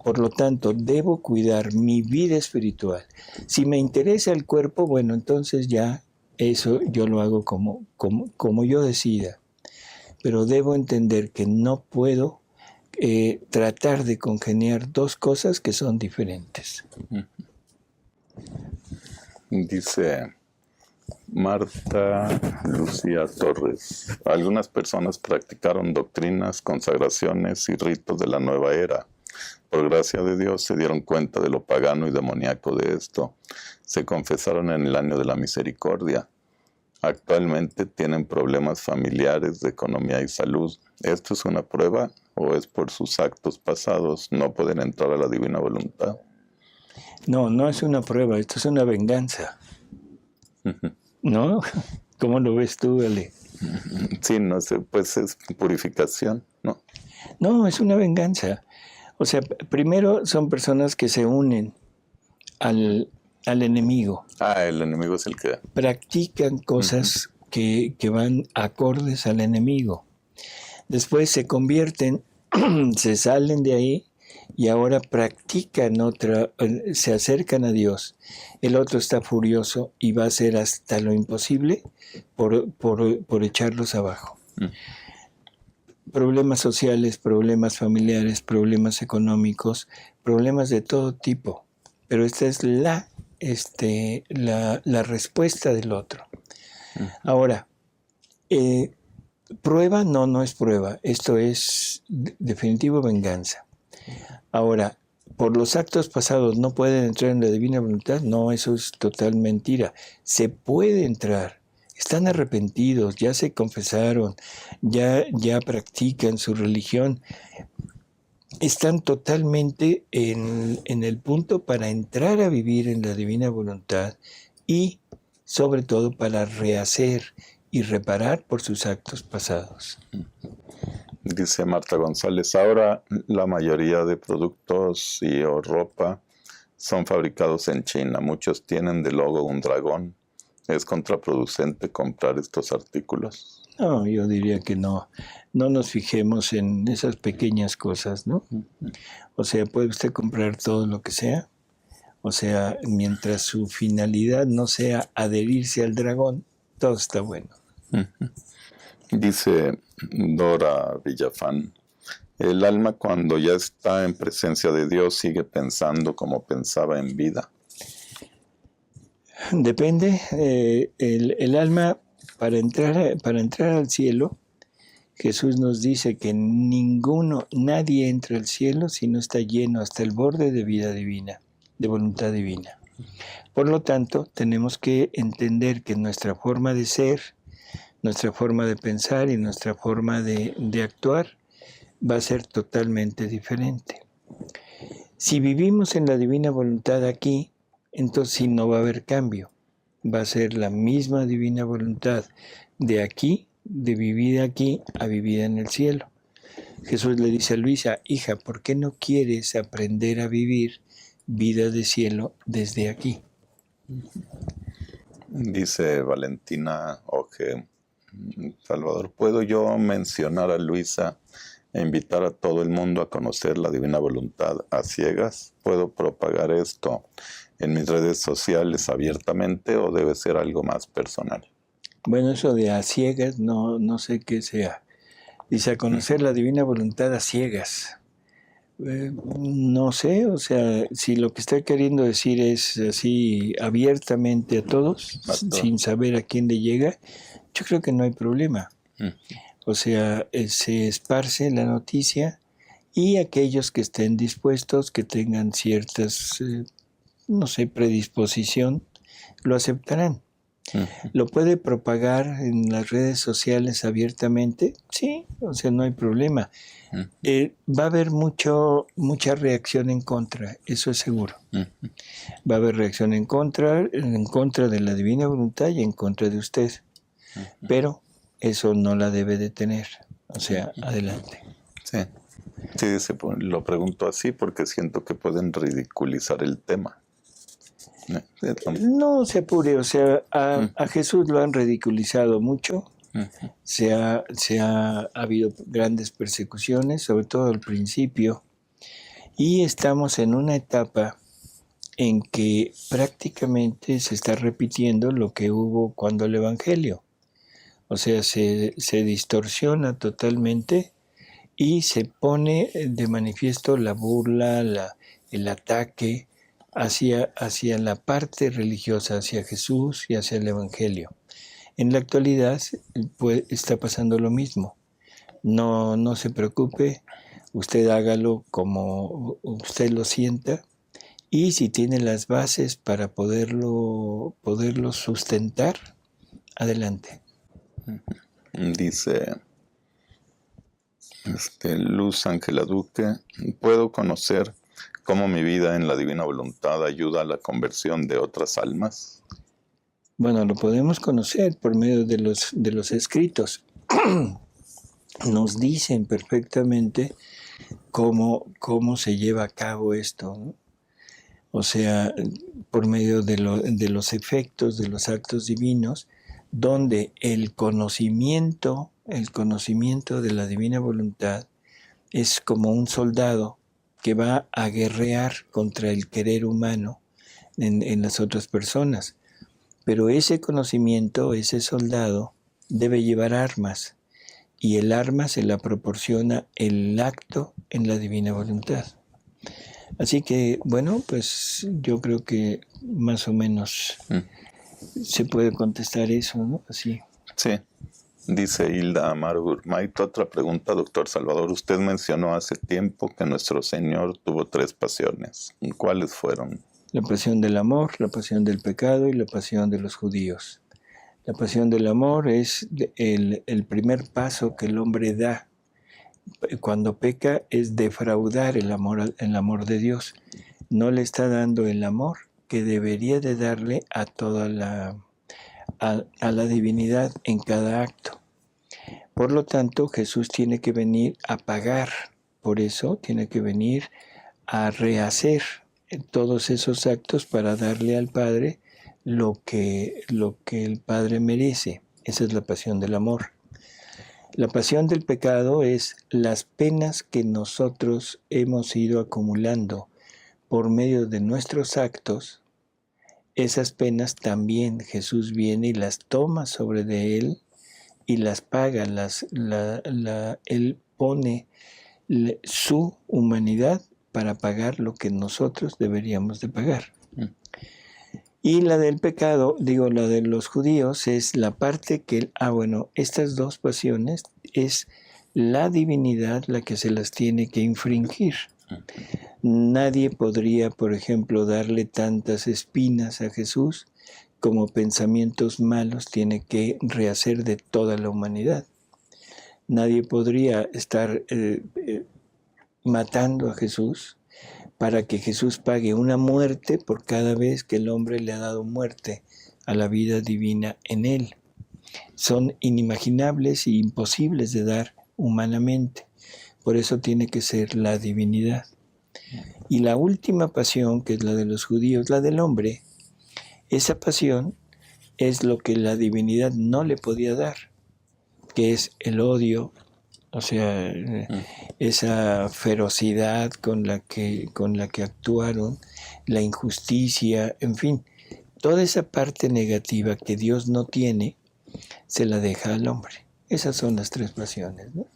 Por lo tanto, debo cuidar mi vida espiritual. Si me interesa el cuerpo, bueno, entonces ya eso yo lo hago como yo decida. Pero debo entender que no puedo tratar de congeniar dos cosas que son diferentes. Dice Marta Lucía Torres, algunas personas practicaron doctrinas, consagraciones y ritos de la nueva era. Por gracia de Dios se dieron cuenta de lo pagano y demoníaco de esto. Se confesaron en el año de la misericordia. Actualmente tienen problemas familiares, de economía y salud. ¿Esto es una prueba o es por sus actos pasados? ¿No pueden entrar a la divina voluntad? No, no es una prueba, esto es una venganza. ¿No? ¿Cómo lo ves tú, Ale? Sí, no sé, pues es purificación, ¿no? No, es una venganza. O sea, primero son personas que se unen al enemigo. El enemigo es el que... Practican cosas que van acordes al enemigo. Después se convierten, se salen de ahí y ahora practican otra, se acercan a Dios. El otro está furioso y va a hacer hasta lo imposible por echarlos abajo. Problemas sociales, problemas familiares, problemas económicos, problemas de todo tipo. Pero esta es la respuesta del otro. Ahora, prueba, no es prueba. Esto es definitivo venganza. Ahora, por los actos pasados no pueden entrar en la divina voluntad. No, eso es total mentira. Se puede entrar. Están arrepentidos, ya se confesaron, ya practican su religión. Están totalmente en el punto para entrar a vivir en la divina voluntad y sobre todo para rehacer y reparar por sus actos pasados. Dice Marta González, ahora la mayoría de productos o ropa son fabricados en China. Muchos tienen de logo un dragón. ¿Es contraproducente comprar estos artículos? No, yo diría que no. No nos fijemos en esas pequeñas cosas, ¿no? O sea, puede usted comprar todo lo que sea. O sea, mientras su finalidad no sea adherirse al dragón, todo está bueno. Dice Dora Villafán, el alma cuando ya está en presencia de Dios sigue pensando como pensaba en vida. Depende. El alma, para entrar al cielo, Jesús nos dice que nadie entra al cielo si no está lleno hasta el borde de vida divina, de voluntad divina. Por lo tanto, tenemos que entender que nuestra forma de ser, nuestra forma de pensar y nuestra forma de actuar va a ser totalmente diferente. Si vivimos en la divina voluntad aquí, entonces sí no va a haber cambio. va a ser la misma divina voluntad de aquí, de vivir aquí a vivir en el cielo. Jesús le dice a Luisa, hija, ¿por qué no quieres aprender a vivir vida de cielo desde aquí? Dice Valentina Oje, Salvador, ¿puedo yo mencionar a Luisa e invitar a todo el mundo a conocer la divina voluntad a ciegas? ¿Puedo propagar esto en mis redes sociales abiertamente o debe ser algo más personal? Bueno, eso de a ciegas no sé qué sea. Dice, a conocer la divina voluntad a ciegas. No sé, o sea, si lo que está queriendo decir es así abiertamente a todos, sin saber a quién le llega, yo creo que no hay problema. O sea, se esparce la noticia y aquellos que estén dispuestos, que tengan ciertas, no sé, predisposición, lo aceptarán. ¿Lo puede propagar en las redes sociales abiertamente? Sí, o sea, no hay problema. Va a haber mucha reacción en contra, eso es seguro. Va a haber reacción en contra de la divina voluntad y en contra de usted. Pero eso no la debe detener. O sea, adelante. Sí, lo pregunto así porque siento que pueden ridiculizar el tema. No se apure, o sea, a Jesús lo han ridiculizado mucho. Ha habido grandes persecuciones, sobre todo al principio, y estamos en una etapa en que prácticamente se está repitiendo lo que hubo cuando el Evangelio. O sea, se distorsiona totalmente y se pone de manifiesto la burla, el ataque hacia la parte religiosa, hacia Jesús y hacia el Evangelio. En la actualidad pues, está pasando lo mismo. No se preocupe, usted hágalo como usted lo sienta y si tiene las bases para poderlo sustentar, adelante. Dice Luz Ángela Duque, ¿puedo conocer cómo mi vida en la divina voluntad ayuda a la conversión de otras almas? Bueno, lo podemos conocer por medio de los escritos. Nos dicen perfectamente cómo se lleva a cabo esto, ¿no? O sea, por medio de los efectos de los actos divinos, donde el conocimiento de la divina voluntad es como un soldado que va a guerrear contra el querer humano en las otras personas. Pero ese conocimiento, ese soldado, debe llevar armas, y el arma se la proporciona el acto en la divina voluntad. Así que, bueno, pues yo creo que más o menos se puede contestar eso, ¿no? Así. Sí. Dice Hilda Amaro Gurmait, otra pregunta, doctor Salvador. Usted mencionó hace tiempo que nuestro Señor tuvo 3 pasiones. ¿Cuáles fueron? La pasión del amor, la pasión del pecado y la pasión de los judíos. La pasión del amor es el primer paso que el hombre da cuando peca, es defraudar el amor de Dios. No le está dando el amor que debería de darle a toda a la divinidad en cada acto. Por lo tanto, Jesús tiene que venir a pagar. Por eso tiene que venir a rehacer todos esos actos para darle al Padre lo que el Padre merece. Esa es la pasión del amor. La pasión del pecado es las penas que nosotros hemos ido acumulando por medio de nuestros actos. Esas penas también Jesús viene y las toma sobre de él y las paga. Él pone su humanidad para pagar lo que nosotros deberíamos de pagar. Y la del pecado, la de los judíos, es la parte que, estas 2 pasiones es la divinidad la que se las tiene que infringir. Nadie podría, por ejemplo, darle tantas espinas a Jesús como pensamientos malos tiene que rehacer de toda la humanidad. Nadie podría estar matando a Jesús para que Jesús pague una muerte por cada vez que el hombre le ha dado muerte a la vida divina en Él. Son inimaginables e imposibles de dar humanamente. Por eso tiene que ser la divinidad. Y la última pasión, que es la de los judíos, la del hombre, esa pasión es lo que la divinidad no le podía dar, que es el odio, o sea, esa ferocidad con la que actuaron, la injusticia, en fin, toda esa parte negativa que Dios no tiene, se la deja al hombre. Esas son las tres pasiones, ¿no?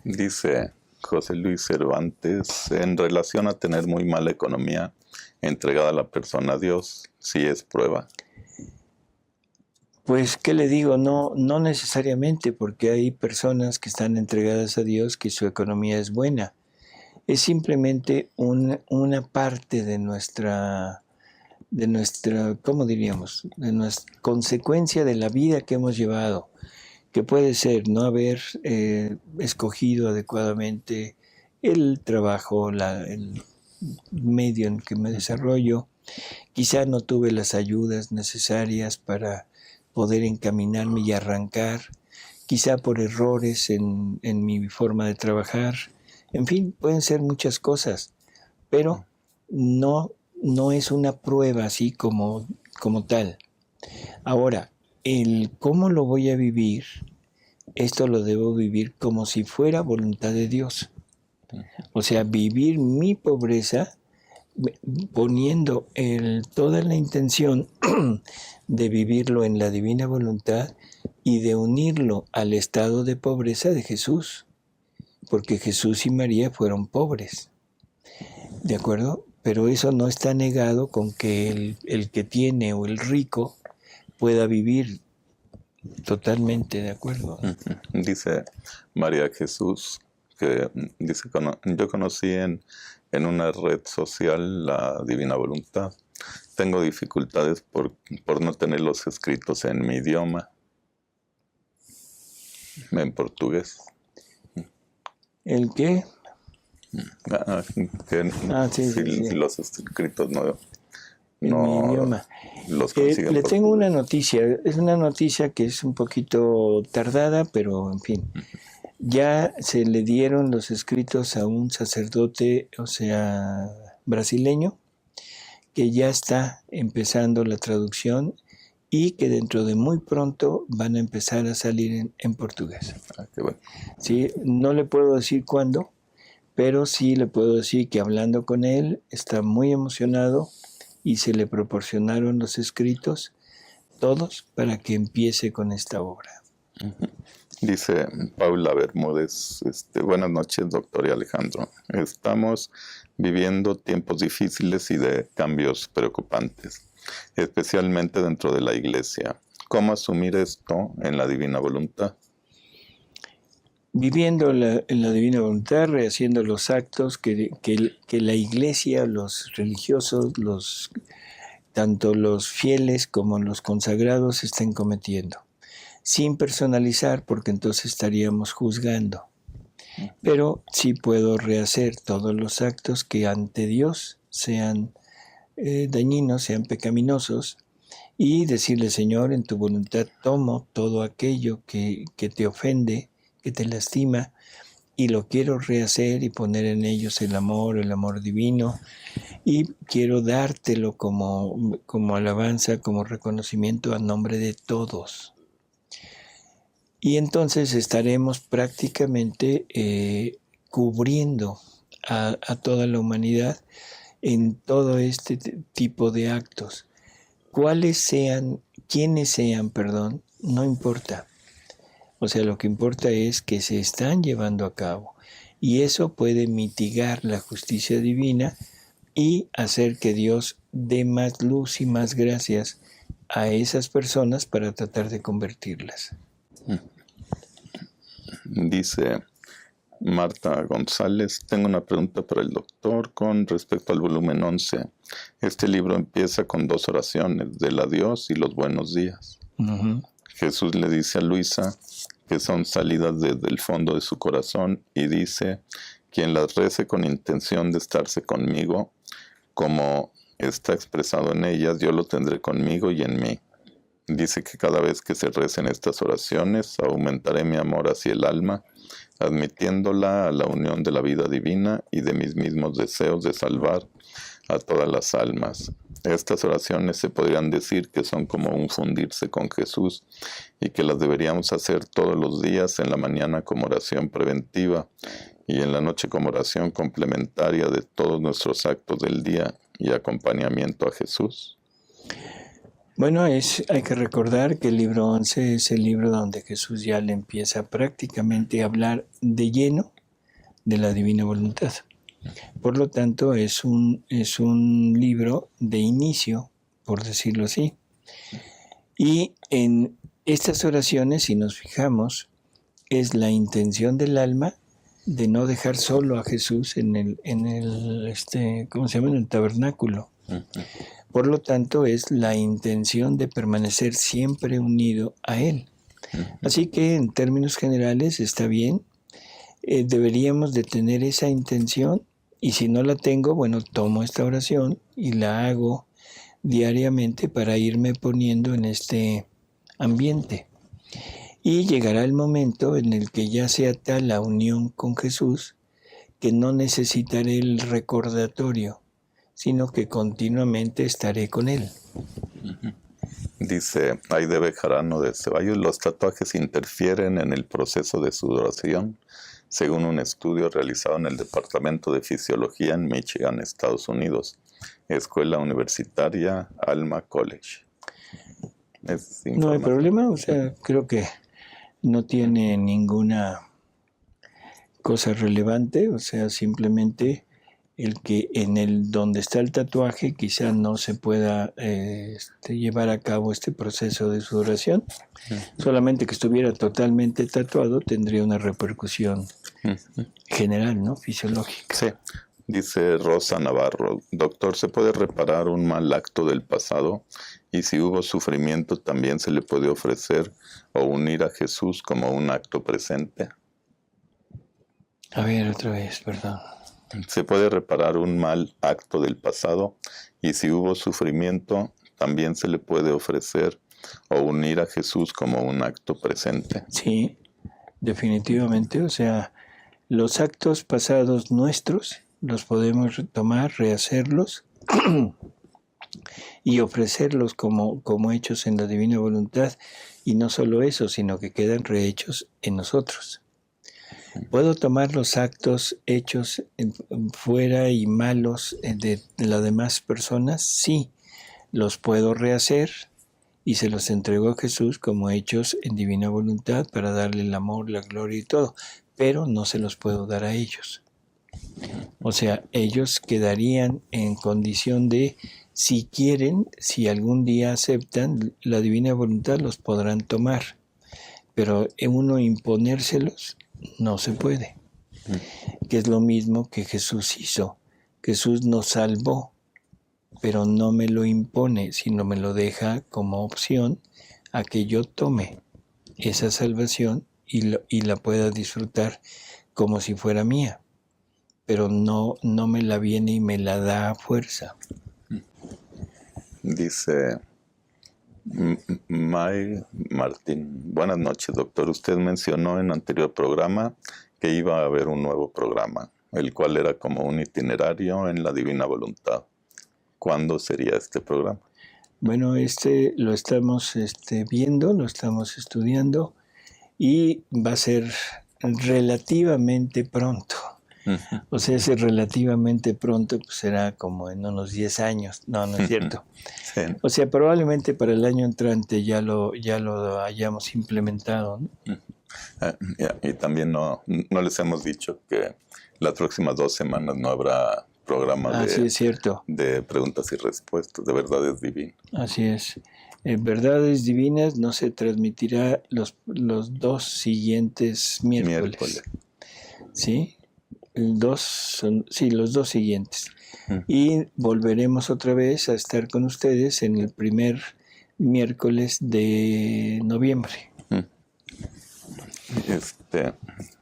Dice José Luis Cervantes, en relación a tener muy mala economía entregada a la persona a Dios, sí es prueba. Pues, ¿qué le digo? No necesariamente, porque hay personas que están entregadas a Dios que su economía es buena. Es simplemente una parte de nuestra, ¿cómo diríamos? De nuestra consecuencia de la vida que hemos llevado, que puede ser no haber escogido adecuadamente el trabajo, el medio en que me desarrollo. Quizá no tuve las ayudas necesarias para poder encaminarme y arrancar, quizá por errores en mi forma de trabajar. En fin, pueden ser muchas cosas, pero no es una prueba así como tal. Ahora, el cómo lo voy a vivir, esto lo debo vivir como si fuera voluntad de Dios. O sea, vivir mi pobreza poniendo toda la intención de vivirlo en la divina voluntad y de unirlo al estado de pobreza de Jesús, porque Jesús y María fueron pobres, ¿de acuerdo? Pero eso no está negado con que el que tiene o el rico pueda vivir totalmente, ¿de acuerdo? Dice María Jesús, que dice, yo conocí en una red social la divina voluntad. Tengo dificultades por no tener los escritos en mi idioma, en portugués. ¿El qué? Sí. Los escritos no en mi idioma. Los consiguen le tengo una noticia. Es una noticia que es un poquito tardada, pero en fin. Ya se le dieron los escritos a un sacerdote, o sea, brasileño, que ya está empezando la traducción y que dentro de muy pronto van a empezar a salir en portugués. Qué bueno. Sí, no le puedo decir cuándo, pero sí le puedo decir que hablando con él está muy emocionado y se le proporcionaron los escritos, todos, para que empiece con esta obra. Dice Paula Bermúdez, buenas noches, doctor y Alejandro. Estamos viviendo tiempos difíciles y de cambios preocupantes, especialmente dentro de la iglesia. ¿Cómo asumir esto en la divina voluntad? Viviendo en la divina voluntad, rehaciendo los actos que la iglesia, los religiosos, tanto los fieles como los consagrados estén cometiendo, sin personalizar, porque entonces estaríamos juzgando. Pero sí puedo rehacer todos los actos que ante Dios sean dañinos, sean pecaminosos, y decirle, Señor, en tu voluntad tomo todo aquello que te ofende, que te lastima, y lo quiero rehacer y poner en ellos el amor divino, y quiero dártelo como alabanza, como reconocimiento a nombre de todos. Y entonces estaremos prácticamente cubriendo a toda la humanidad en todo este tipo de actos. Quienes sean, no importa. O sea, lo que importa es que se están llevando a cabo. Y eso puede mitigar la justicia divina y hacer que Dios dé más luz y más gracias a esas personas para tratar de convertirlas. Dice Marta González, tengo una pregunta para el doctor con respecto al volumen 11. Este libro empieza con 2 oraciones, del adiós y los buenos días. Uh-huh. Jesús le dice a Luisa que son salidas desde el fondo de su corazón y dice, quien las rece con intención de estarse conmigo, como está expresado en ellas, yo lo tendré conmigo y en mí. Dice que cada vez que se recen estas oraciones, aumentaré mi amor hacia el alma, admitiéndola a la unión de la vida divina y de mis mismos deseos de salvar a todas las almas. Estas oraciones se podrían decir que son como un fundirse con Jesús y que las deberíamos hacer todos los días, en la mañana como oración preventiva y en la noche como oración complementaria de todos nuestros actos del día y acompañamiento a Jesús. Bueno, hay que recordar que el libro 11 es el libro donde Jesús ya le empieza prácticamente a hablar de lleno de la divina voluntad. Por lo tanto, es un libro de inicio, por decirlo así. Y en estas oraciones, si nos fijamos, es la intención del alma de no dejar solo a Jesús en el ¿cómo se llama? En el tabernáculo. Por lo tanto, es la intención de permanecer siempre unido a Él. Así que, en términos generales, está bien. Deberíamos de tener esa intención, y si no la tengo, bueno, tomo esta oración y la hago diariamente para irme poniendo en este ambiente. Y llegará el momento en el que ya sea tal la unión con Jesús que no necesitaré el recordatorio, sino que continuamente estaré con Él. Dice Aide Bejarano de Ceballos, los tatuajes interfieren en el proceso de sudoración, según un estudio realizado en el Departamento de Fisiología en Michigan, Estados Unidos, Escuela Universitaria Alma College. No hay problema, o sea, creo que no tiene ninguna cosa relevante, o sea, simplemente el que en el donde está el tatuaje quizá no se pueda llevar a cabo este proceso de sudoración. Solamente que estuviera totalmente tatuado tendría una repercusión general, ¿no? Fisiológica. Sí. Dice Rosa Navarro, doctor, ¿se puede reparar un mal acto del pasado? Y si hubo sufrimiento, ¿también se le puede ofrecer o unir a Jesús como un acto presente? A ver, otra vez, perdón. Se puede reparar un mal acto del pasado, y si hubo sufrimiento, también se le puede ofrecer o unir a Jesús como un acto presente. Sí, definitivamente. O sea, los actos pasados nuestros los podemos retomar, rehacerlos y ofrecerlos como hechos en la divina voluntad. Y no solo eso, sino que quedan rehechos en nosotros. ¿Puedo tomar los actos hechos fuera y malos de las demás personas? Sí, los puedo rehacer y se los entrego a Jesús como hechos en divina voluntad para darle el amor, la gloria y todo, pero no se los puedo dar a ellos. O sea, ellos quedarían en condición de, si quieren, si algún día aceptan la divina voluntad, los podrán tomar, pero uno imponérselos no se puede, que es lo mismo que Jesús hizo. Jesús nos salvó, pero no me lo impone, sino me lo deja como opción a que yo tome esa salvación y la pueda disfrutar como si fuera mía, pero no me la viene y me la da a fuerza. Dice May Martín, buenas noches, doctor. Usted mencionó en anterior programa que iba a haber un nuevo programa, el cual era como un itinerario en la divina voluntad. ¿Cuándo sería este programa? Bueno, lo estamos viendo, lo estamos estudiando y va a ser relativamente pronto. O sea, ese relativamente pronto pues será como en unos 10 años. No es cierto. Sí. O sea, probablemente para el año entrante ya lo hayamos implementado, ¿no? Y también no les hemos dicho que las próximas 2 semanas no habrá programa sí, es cierto. de preguntas y respuestas, de verdades divinas. Así es. Verdades divinas no se transmitirá los 2 siguientes miércoles. ¿Sí? Los 2 siguientes. Y volveremos otra vez a estar con ustedes en el primer miércoles de noviembre.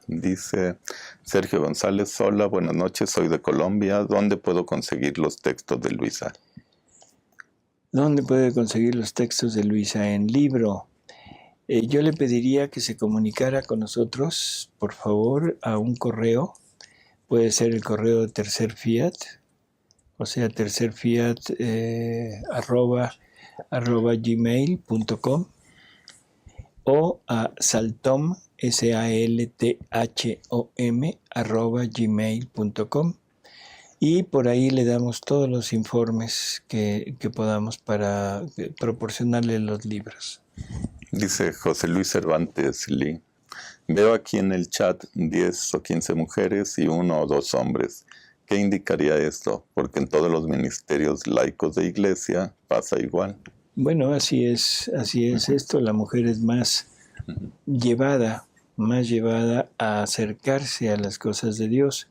Dice Sergio González, hola, buenas noches, soy de Colombia. ¿Dónde puedo conseguir los textos de Luisa? ¿Dónde puede conseguir los textos de Luisa? En libro. Yo le pediría que se comunicara con nosotros, por favor, a un correo. Puede ser el correo de Tercer Fiat, o sea, tercerfiat arroba gmail.com, o a saltom, salthom, @gmail.com, y por ahí le damos todos los informes que podamos para proporcionarle los libros. Dice José Luis Cervantes Lee: veo aquí en el chat 10 o 15 mujeres y 1 o 2 hombres. ¿Qué indicaría esto? Porque en todos los ministerios laicos de iglesia pasa igual. Bueno, así es esto. La mujer es más llevada a acercarse a las cosas de Dios.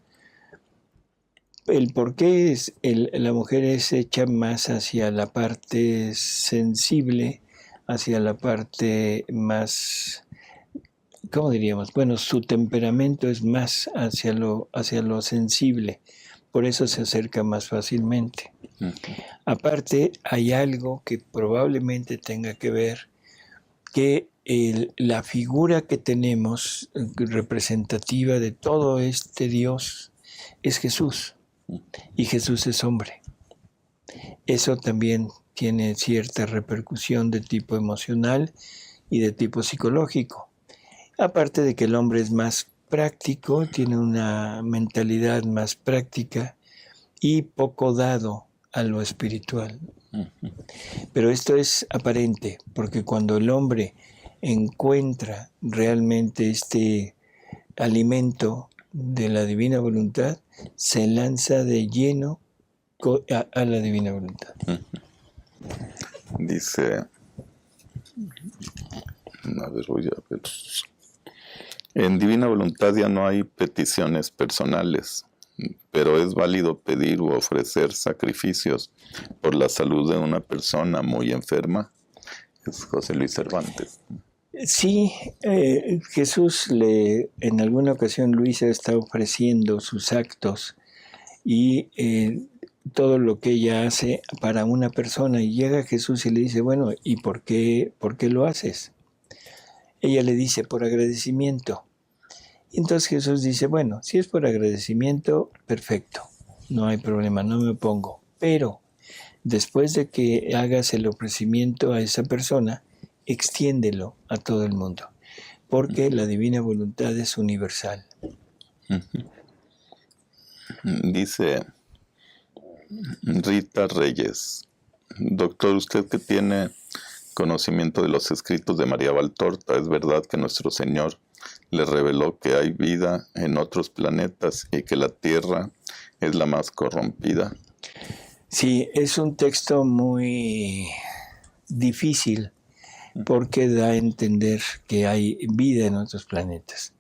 El por qué es la mujer es hecha más hacia la parte sensible, hacia la parte más, ¿cómo diríamos? Bueno, su temperamento es más hacia lo sensible, por eso se acerca más fácilmente. Aparte, hay algo que probablemente tenga que ver, que la figura que tenemos representativa de todo este Dios es Jesús, y Jesús es hombre. Eso también tiene cierta repercusión de tipo emocional y de tipo psicológico. Aparte de que el hombre es más práctico, tiene una mentalidad más práctica y poco dado a lo espiritual. Pero esto es aparente, porque cuando el hombre encuentra realmente este alimento de la divina voluntad, se lanza de lleno a la divina voluntad. Dice, voy a ver. En divina voluntad ya no hay peticiones personales, pero es válido pedir u ofrecer sacrificios por la salud de una persona muy enferma. Es José Luis Cervantes. Sí, Jesús en alguna ocasión Luisa está ofreciendo sus actos y todo lo que ella hace para una persona, y llega Jesús y le dice, bueno, ¿y por qué lo haces? Ella le dice, por agradecimiento. Y entonces Jesús dice, bueno, si es por agradecimiento, perfecto, no hay problema, no me opongo. Pero después de que hagas el ofrecimiento a esa persona, extiéndelo a todo el mundo, porque la divina voluntad es universal. Dice Rita Reyes: doctor, usted que tiene conocimiento de los escritos de María Valtorta, ¿es verdad que nuestro Señor le reveló que hay vida en otros planetas y que la Tierra es la más corrompida? Sí, es un texto muy difícil porque da a entender que hay vida en otros planetas.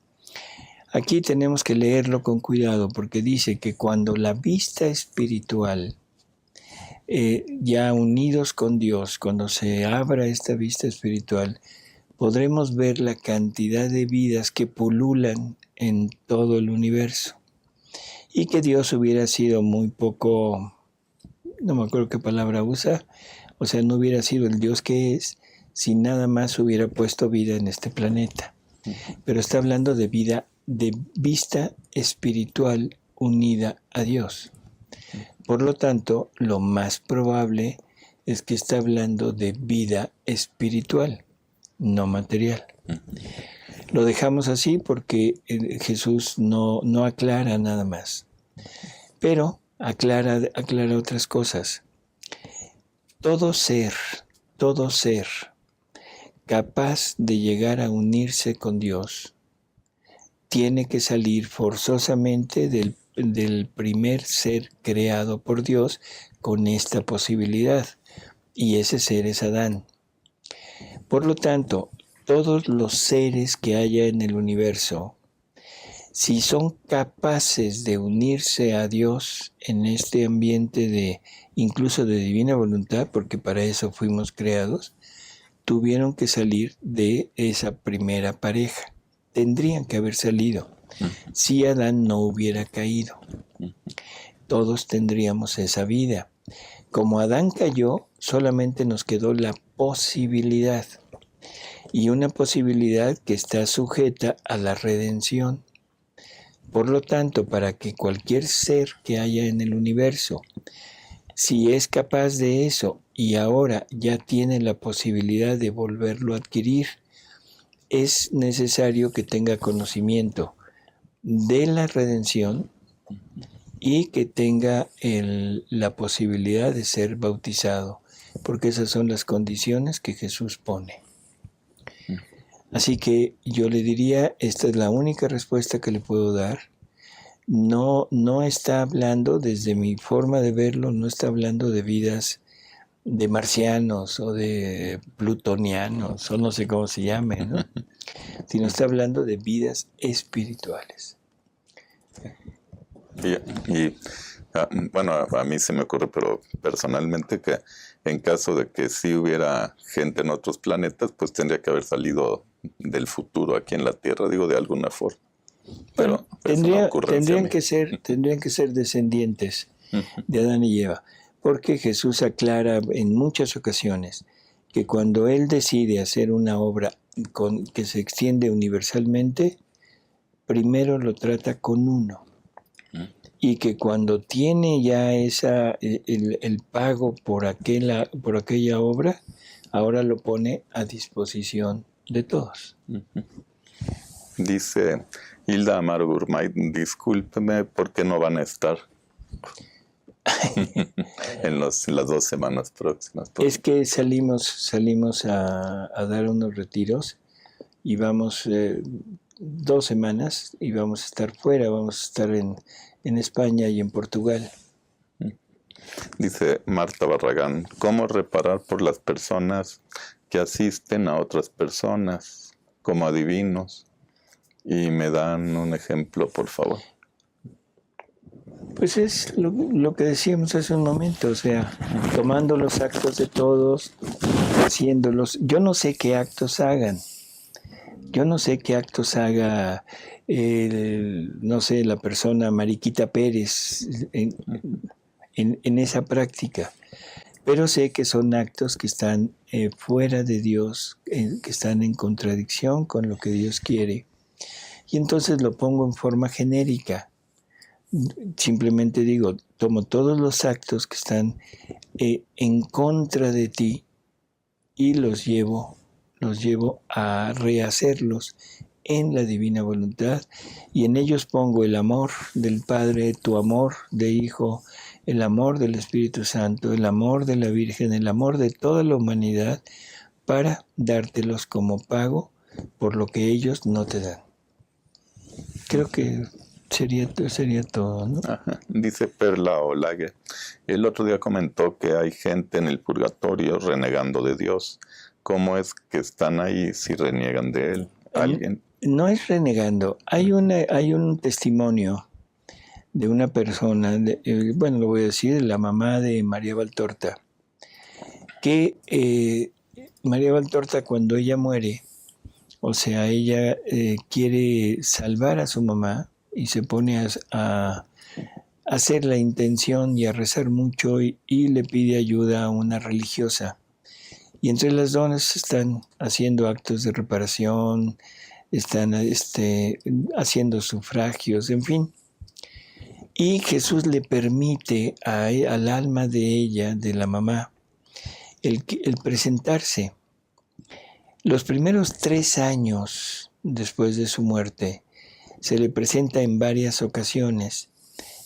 Aquí tenemos que leerlo con cuidado porque dice que cuando la vista espiritual, ya unidos con Dios, cuando se abra esta vista espiritual, podremos ver la cantidad de vidas que pululan en todo el universo. Y que Dios hubiera sido muy poco, no me acuerdo qué palabra usa, o sea, no hubiera sido el Dios que es si nada más hubiera puesto vida en este planeta. Pero está hablando de vida, de vista espiritual unida a Dios. Por lo tanto, lo más probable es que está hablando de vida espiritual, no material. Lo dejamos así porque Jesús no aclara nada más. Pero aclara otras cosas. Todo ser capaz de llegar a unirse con Dios tiene que salir forzosamente del primer ser creado por Dios con esta posibilidad, y ese ser es Adán. Por lo tanto, todos los seres que haya en el universo, si son capaces de unirse a Dios en este ambiente incluso de divina voluntad, porque para eso fuimos creados, tuvieron que salir de esa primera pareja. Tendrían que haber salido. Si Adán no hubiera caído, todos tendríamos esa vida. Como Adán cayó, solamente nos quedó la posibilidad, y una posibilidad que está sujeta a la redención. Por lo tanto, para que cualquier ser que haya en el universo, si es capaz de eso y ahora ya tiene la posibilidad de volverlo a adquirir, es necesario que tenga conocimiento de la redención y que tenga la posibilidad de ser bautizado, porque esas son las condiciones que Jesús pone. Así que yo le diría, esta es la única respuesta que le puedo dar. No está hablando, desde mi forma de verlo, no está hablando de vidas de marcianos o de plutonianos, o no sé cómo se llame, ¿no? Sino está hablando de vidas espirituales. Bueno, a mí se me ocurre, pero personalmente, que en caso de que sí hubiera gente en otros planetas, pues tendría que haber salido del futuro aquí en la Tierra, digo, de alguna forma. Pero tendrían que ser descendientes de Adán y Eva, porque Jesús aclara en muchas ocasiones que cuando Él decide hacer una obra que se extiende universalmente, primero lo trata con uno, y que cuando tiene ya el pago por aquella obra, ahora lo pone a disposición de todos. Dice Hilda Amaro Gurmay, discúlpeme, ¿por qué no van a estar en las 2 semanas próximas? Es que salimos a dar unos retiros y vamos 2 semanas y vamos a estar fuera, vamos a estar en España y en Portugal. Dice Marta Barragán, ¿cómo reparar por las personas que asisten a otras personas como adivinos? Y me dan un ejemplo, por favor. Pues es lo que decíamos hace un momento, o sea, tomando los actos de todos, haciéndolos. Yo no sé qué actos hagan. Yo no sé qué actos haga, no sé, la persona Mariquita Pérez en esa práctica. Pero sé que son actos que están fuera de Dios, que están en contradicción con lo que Dios quiere. Y entonces lo pongo en forma genérica. Simplemente digo, tomo todos los actos que están en contra de ti y los llevo a rehacerlos en la divina voluntad, y en ellos pongo el amor del Padre, tu amor de Hijo, el amor del Espíritu Santo, el amor de la Virgen, el amor de toda la humanidad, para dártelos como pago por lo que ellos no te dan. Creo que sería todo, ¿no? Ajá. Dice Perla Olague, el otro día comentó que hay gente en el purgatorio renegando de Dios. ¿Cómo es que están ahí si reniegan de Él? ¿Alguien? No es renegando. Hay un testimonio de una persona, bueno, lo voy a decir, la mamá de María Valtorta, que María Valtorta, cuando ella muere, o sea, ella quiere salvar a su mamá y se pone a hacer la intención y a rezar mucho y le pide ayuda a una religiosa. Y entre las dos están haciendo actos de reparación, están haciendo sufragios, en fin. Y Jesús le permite al alma de ella, de la mamá, el presentarse. Los primeros 3 años después de su muerte, se le presenta en varias ocasiones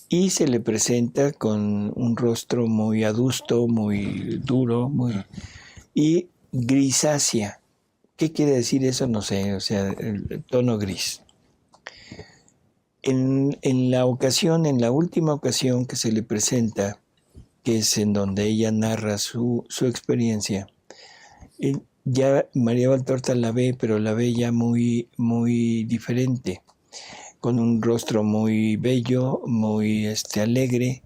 y se le presenta con un rostro muy adusto, muy duro, y grisácea. ¿Qué quiere decir eso? No sé, o sea, el tono gris. En la última ocasión que se le presenta, que es en donde ella narra su experiencia, ya María Valtorta la ve, pero la ve ya muy, muy diferente, con un rostro muy bello, muy alegre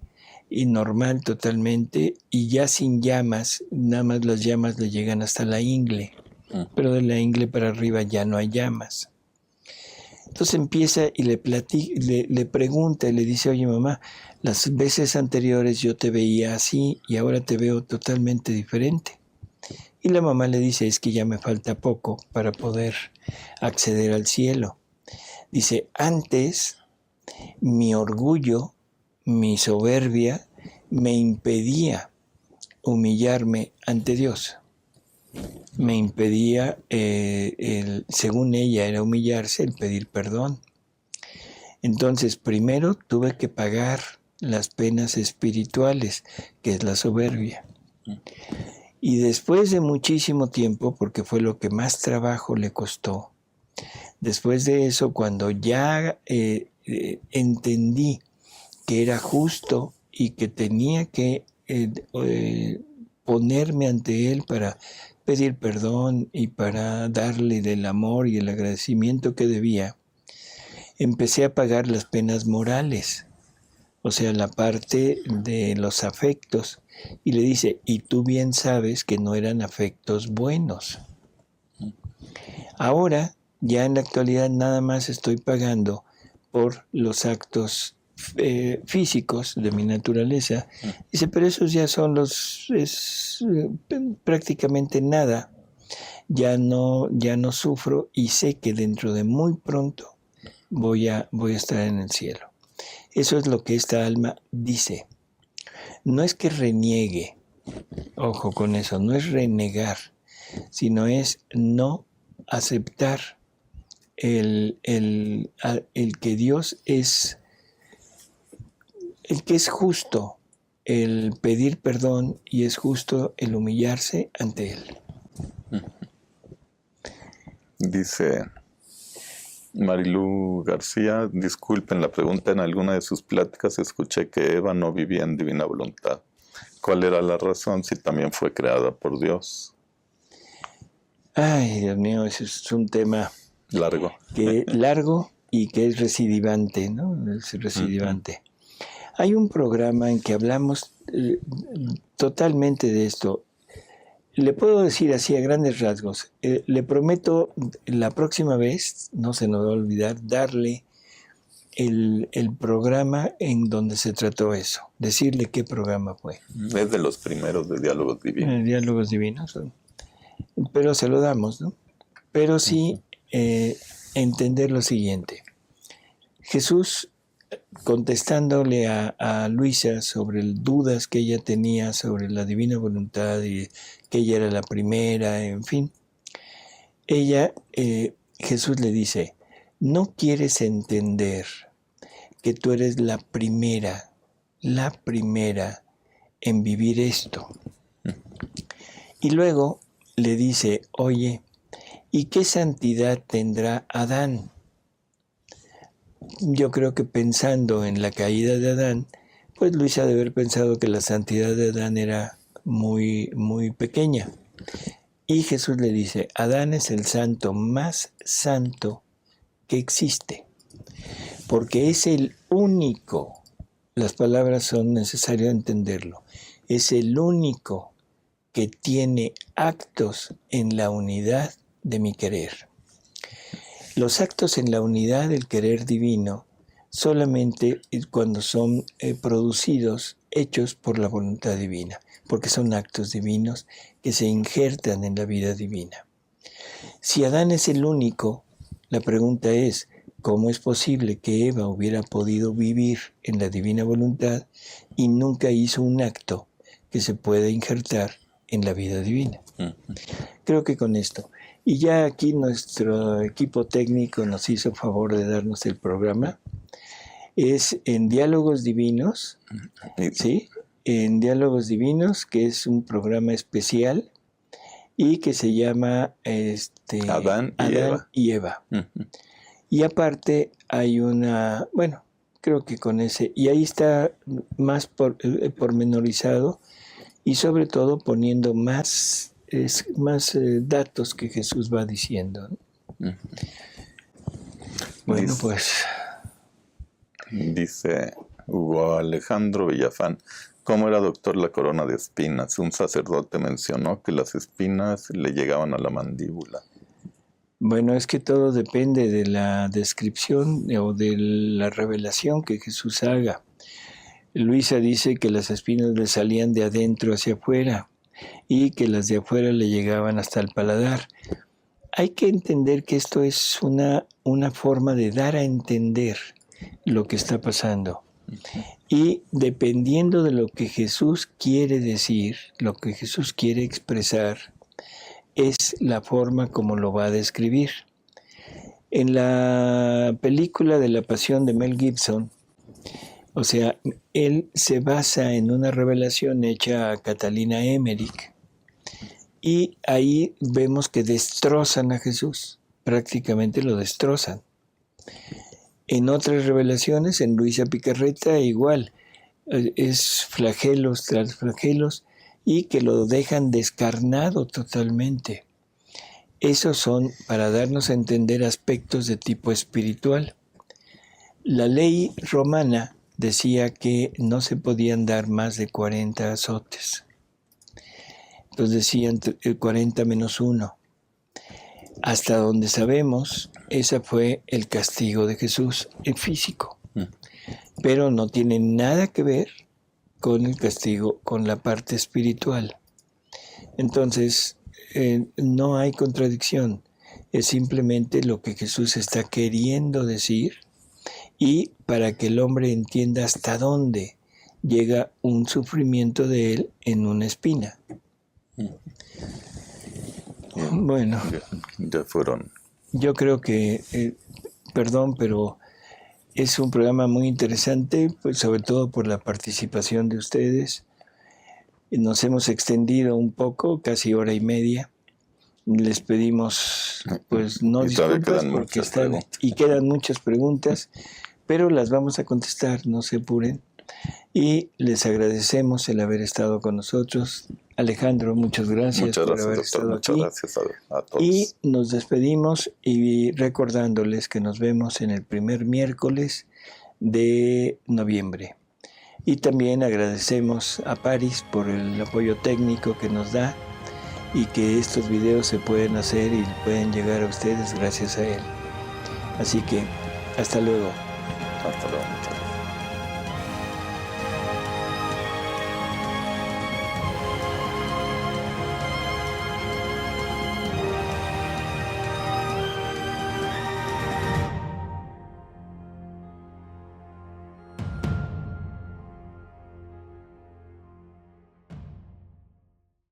y normal totalmente, y ya sin llamas, nada más las llamas le llegan hasta la ingle, pero de la ingle para arriba ya no hay llamas. Entonces empieza y le pregunta y le dice, oye mamá, las veces anteriores yo te veía así y ahora te veo totalmente diferente. Y la mamá le dice, es que ya me falta poco para poder acceder al cielo. Dice, antes mi orgullo, mi soberbia, me impedía humillarme ante Dios. Me impedía, según ella, era humillarse, el pedir perdón. Entonces, primero tuve que pagar las penas espirituales, que es la soberbia. Y después de muchísimo tiempo, porque fue lo que más trabajo le costó, después de eso, cuando ya entendí que era justo y que tenía que ponerme ante Él para pedir perdón y para darle del amor y el agradecimiento que debía, empecé a pagar las penas morales, o sea, la parte de los afectos. Y le dice, y tú bien sabes que no eran afectos buenos. Ahora, ya en la actualidad, nada más estoy pagando por los actos físicos de mi naturaleza. Dice, pero esos ya son prácticamente nada. Ya no sufro y sé que dentro de muy pronto voy a estar en el cielo. Eso es lo que esta alma dice. No es que reniegue, ojo con eso, no es renegar, sino es no aceptar el que Dios es el que es justo, el pedir perdón y es justo el humillarse ante Él. Dice Marilu García, disculpen la pregunta, en alguna de sus pláticas escuché que Eva no vivía en divina voluntad. ¿Cuál era la razón si también fue creada por Dios? Ay, Dios mío, ese es un tema largo y que es recidivante, ¿no? Es recidivante. Hay un programa en que hablamos totalmente de esto. Le puedo decir así a grandes rasgos. Le prometo la próxima vez, no se nos va a olvidar, darle el programa en donde se trató eso. Decirle qué programa fue. Es de los primeros de Diálogos Divinos. Diálogos Divinos. Pero se lo damos, ¿no? Pero sí entender lo siguiente. Jesús, contestándole a Luisa sobre dudas que ella tenía sobre la divina voluntad y que ella era la primera, en fin, Jesús le dice, ¿no quieres entender que tú eres la primera en vivir esto? Y luego le dice, oye, ¿y qué santidad tendrá Adán? Yo creo que pensando en la caída de Adán, pues Luisa ha de haber pensado que la santidad de Adán era muy, muy pequeña. Y Jesús le dice, Adán es el santo más santo que existe, porque es el único, las palabras son necesarias entenderlo, es el único que tiene actos en la unidad de mi querer. Los actos en la unidad del querer divino solamente cuando son producidos, hechos por la voluntad divina, porque son actos divinos que se injertan en la vida divina. Si Adán es el único, la pregunta es, ¿cómo es posible que Eva hubiera podido vivir en la divina voluntad y nunca hizo un acto que se pueda injertar en la vida divina? Creo que con esto. Y ya aquí nuestro equipo técnico nos hizo favor de darnos el programa. Es en Diálogos Divinos, ¿sí? En Diálogos Divinos, que es un programa especial y que se llama Adán y Eva. Y aparte hay una, bueno, creo que con ese, y ahí está más pormenorizado y sobre todo poniendo más datos que Jesús va diciendo. Bueno, pues... Dice Hugo Alejandro Villafán, ¿cómo era, doctor, la corona de espinas? Un sacerdote mencionó que las espinas le llegaban a la mandíbula. Bueno, es que todo depende de la descripción o de la revelación que Jesús haga. Luisa dice que las espinas le salían de adentro hacia afuera y que las de afuera le llegaban hasta el paladar. Hay que entender que esto es una forma de dar a entender lo que está pasando. Y dependiendo de lo que Jesús quiere decir, lo que Jesús quiere expresar, es la forma como lo va a describir. En la película de La Pasión de Mel Gibson, o sea, él se basa en una revelación hecha a Catalina Emmerich y ahí vemos que destrozan a Jesús, prácticamente lo destrozan. En otras revelaciones, en Luisa Picarreta, igual, es flagelos tras flagelos y que lo dejan descarnado totalmente. Esos son para darnos a entender aspectos de tipo espiritual. La ley romana decía que no se podían dar más de 40 azotes. Entonces decían 40 menos 1. Hasta donde sabemos, ese fue el castigo de Jesús en físico. Pero no tiene nada que ver con el castigo, con la parte espiritual. Entonces, no hay contradicción. Es simplemente lo que Jesús está queriendo decir y para que el hombre entienda hasta dónde llega un sufrimiento de él en una espina. Bueno, ya fueron. Yo creo que, perdón, pero es un programa muy interesante, pues sobre todo por la participación de ustedes. Nos hemos extendido un poco, casi hora y media. Les pedimos, pues no disculpas porque quedan muchas preguntas, pero las vamos a contestar, no se apuren. Y les agradecemos el haber estado con nosotros. Alejandro, muchas gracias por haber estado aquí. Muchas gracias a todos. Y nos despedimos y recordándoles que nos vemos en el primer miércoles de noviembre. Y también agradecemos a Paris por el apoyo técnico que nos da y que estos videos se pueden hacer y pueden llegar a ustedes gracias a él. Así que, hasta luego. Hasta luego.